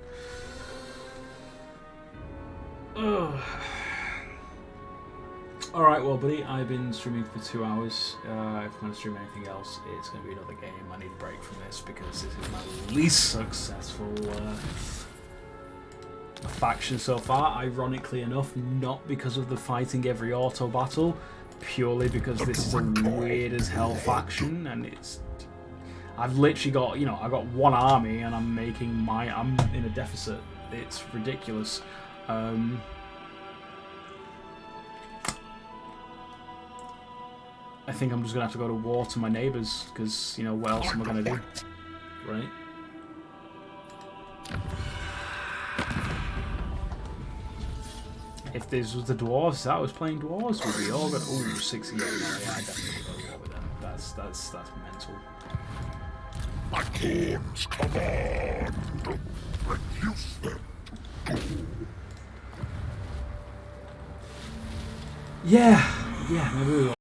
Alright, well buddy, I've been streaming for 2 hours. If I'm going to stream anything else, it's going to be another game. I need a break from this because this is my least successful faction so far, ironically enough, not because of the fighting every auto battle, purely because this is a weird as hell faction, and I've literally got, you know, I got one army and I'm in a deficit. It's ridiculous. I think I'm just gonna have to go to war to my neighbours, because, you know, what else am I gonna do, right? If this was the dwarves that was playing dwarves, would we all go? Ooh, 68. No, yeah, I definitely go to war with them. That's mental. My Khorne's command. Reduce them. Yeah, maybe we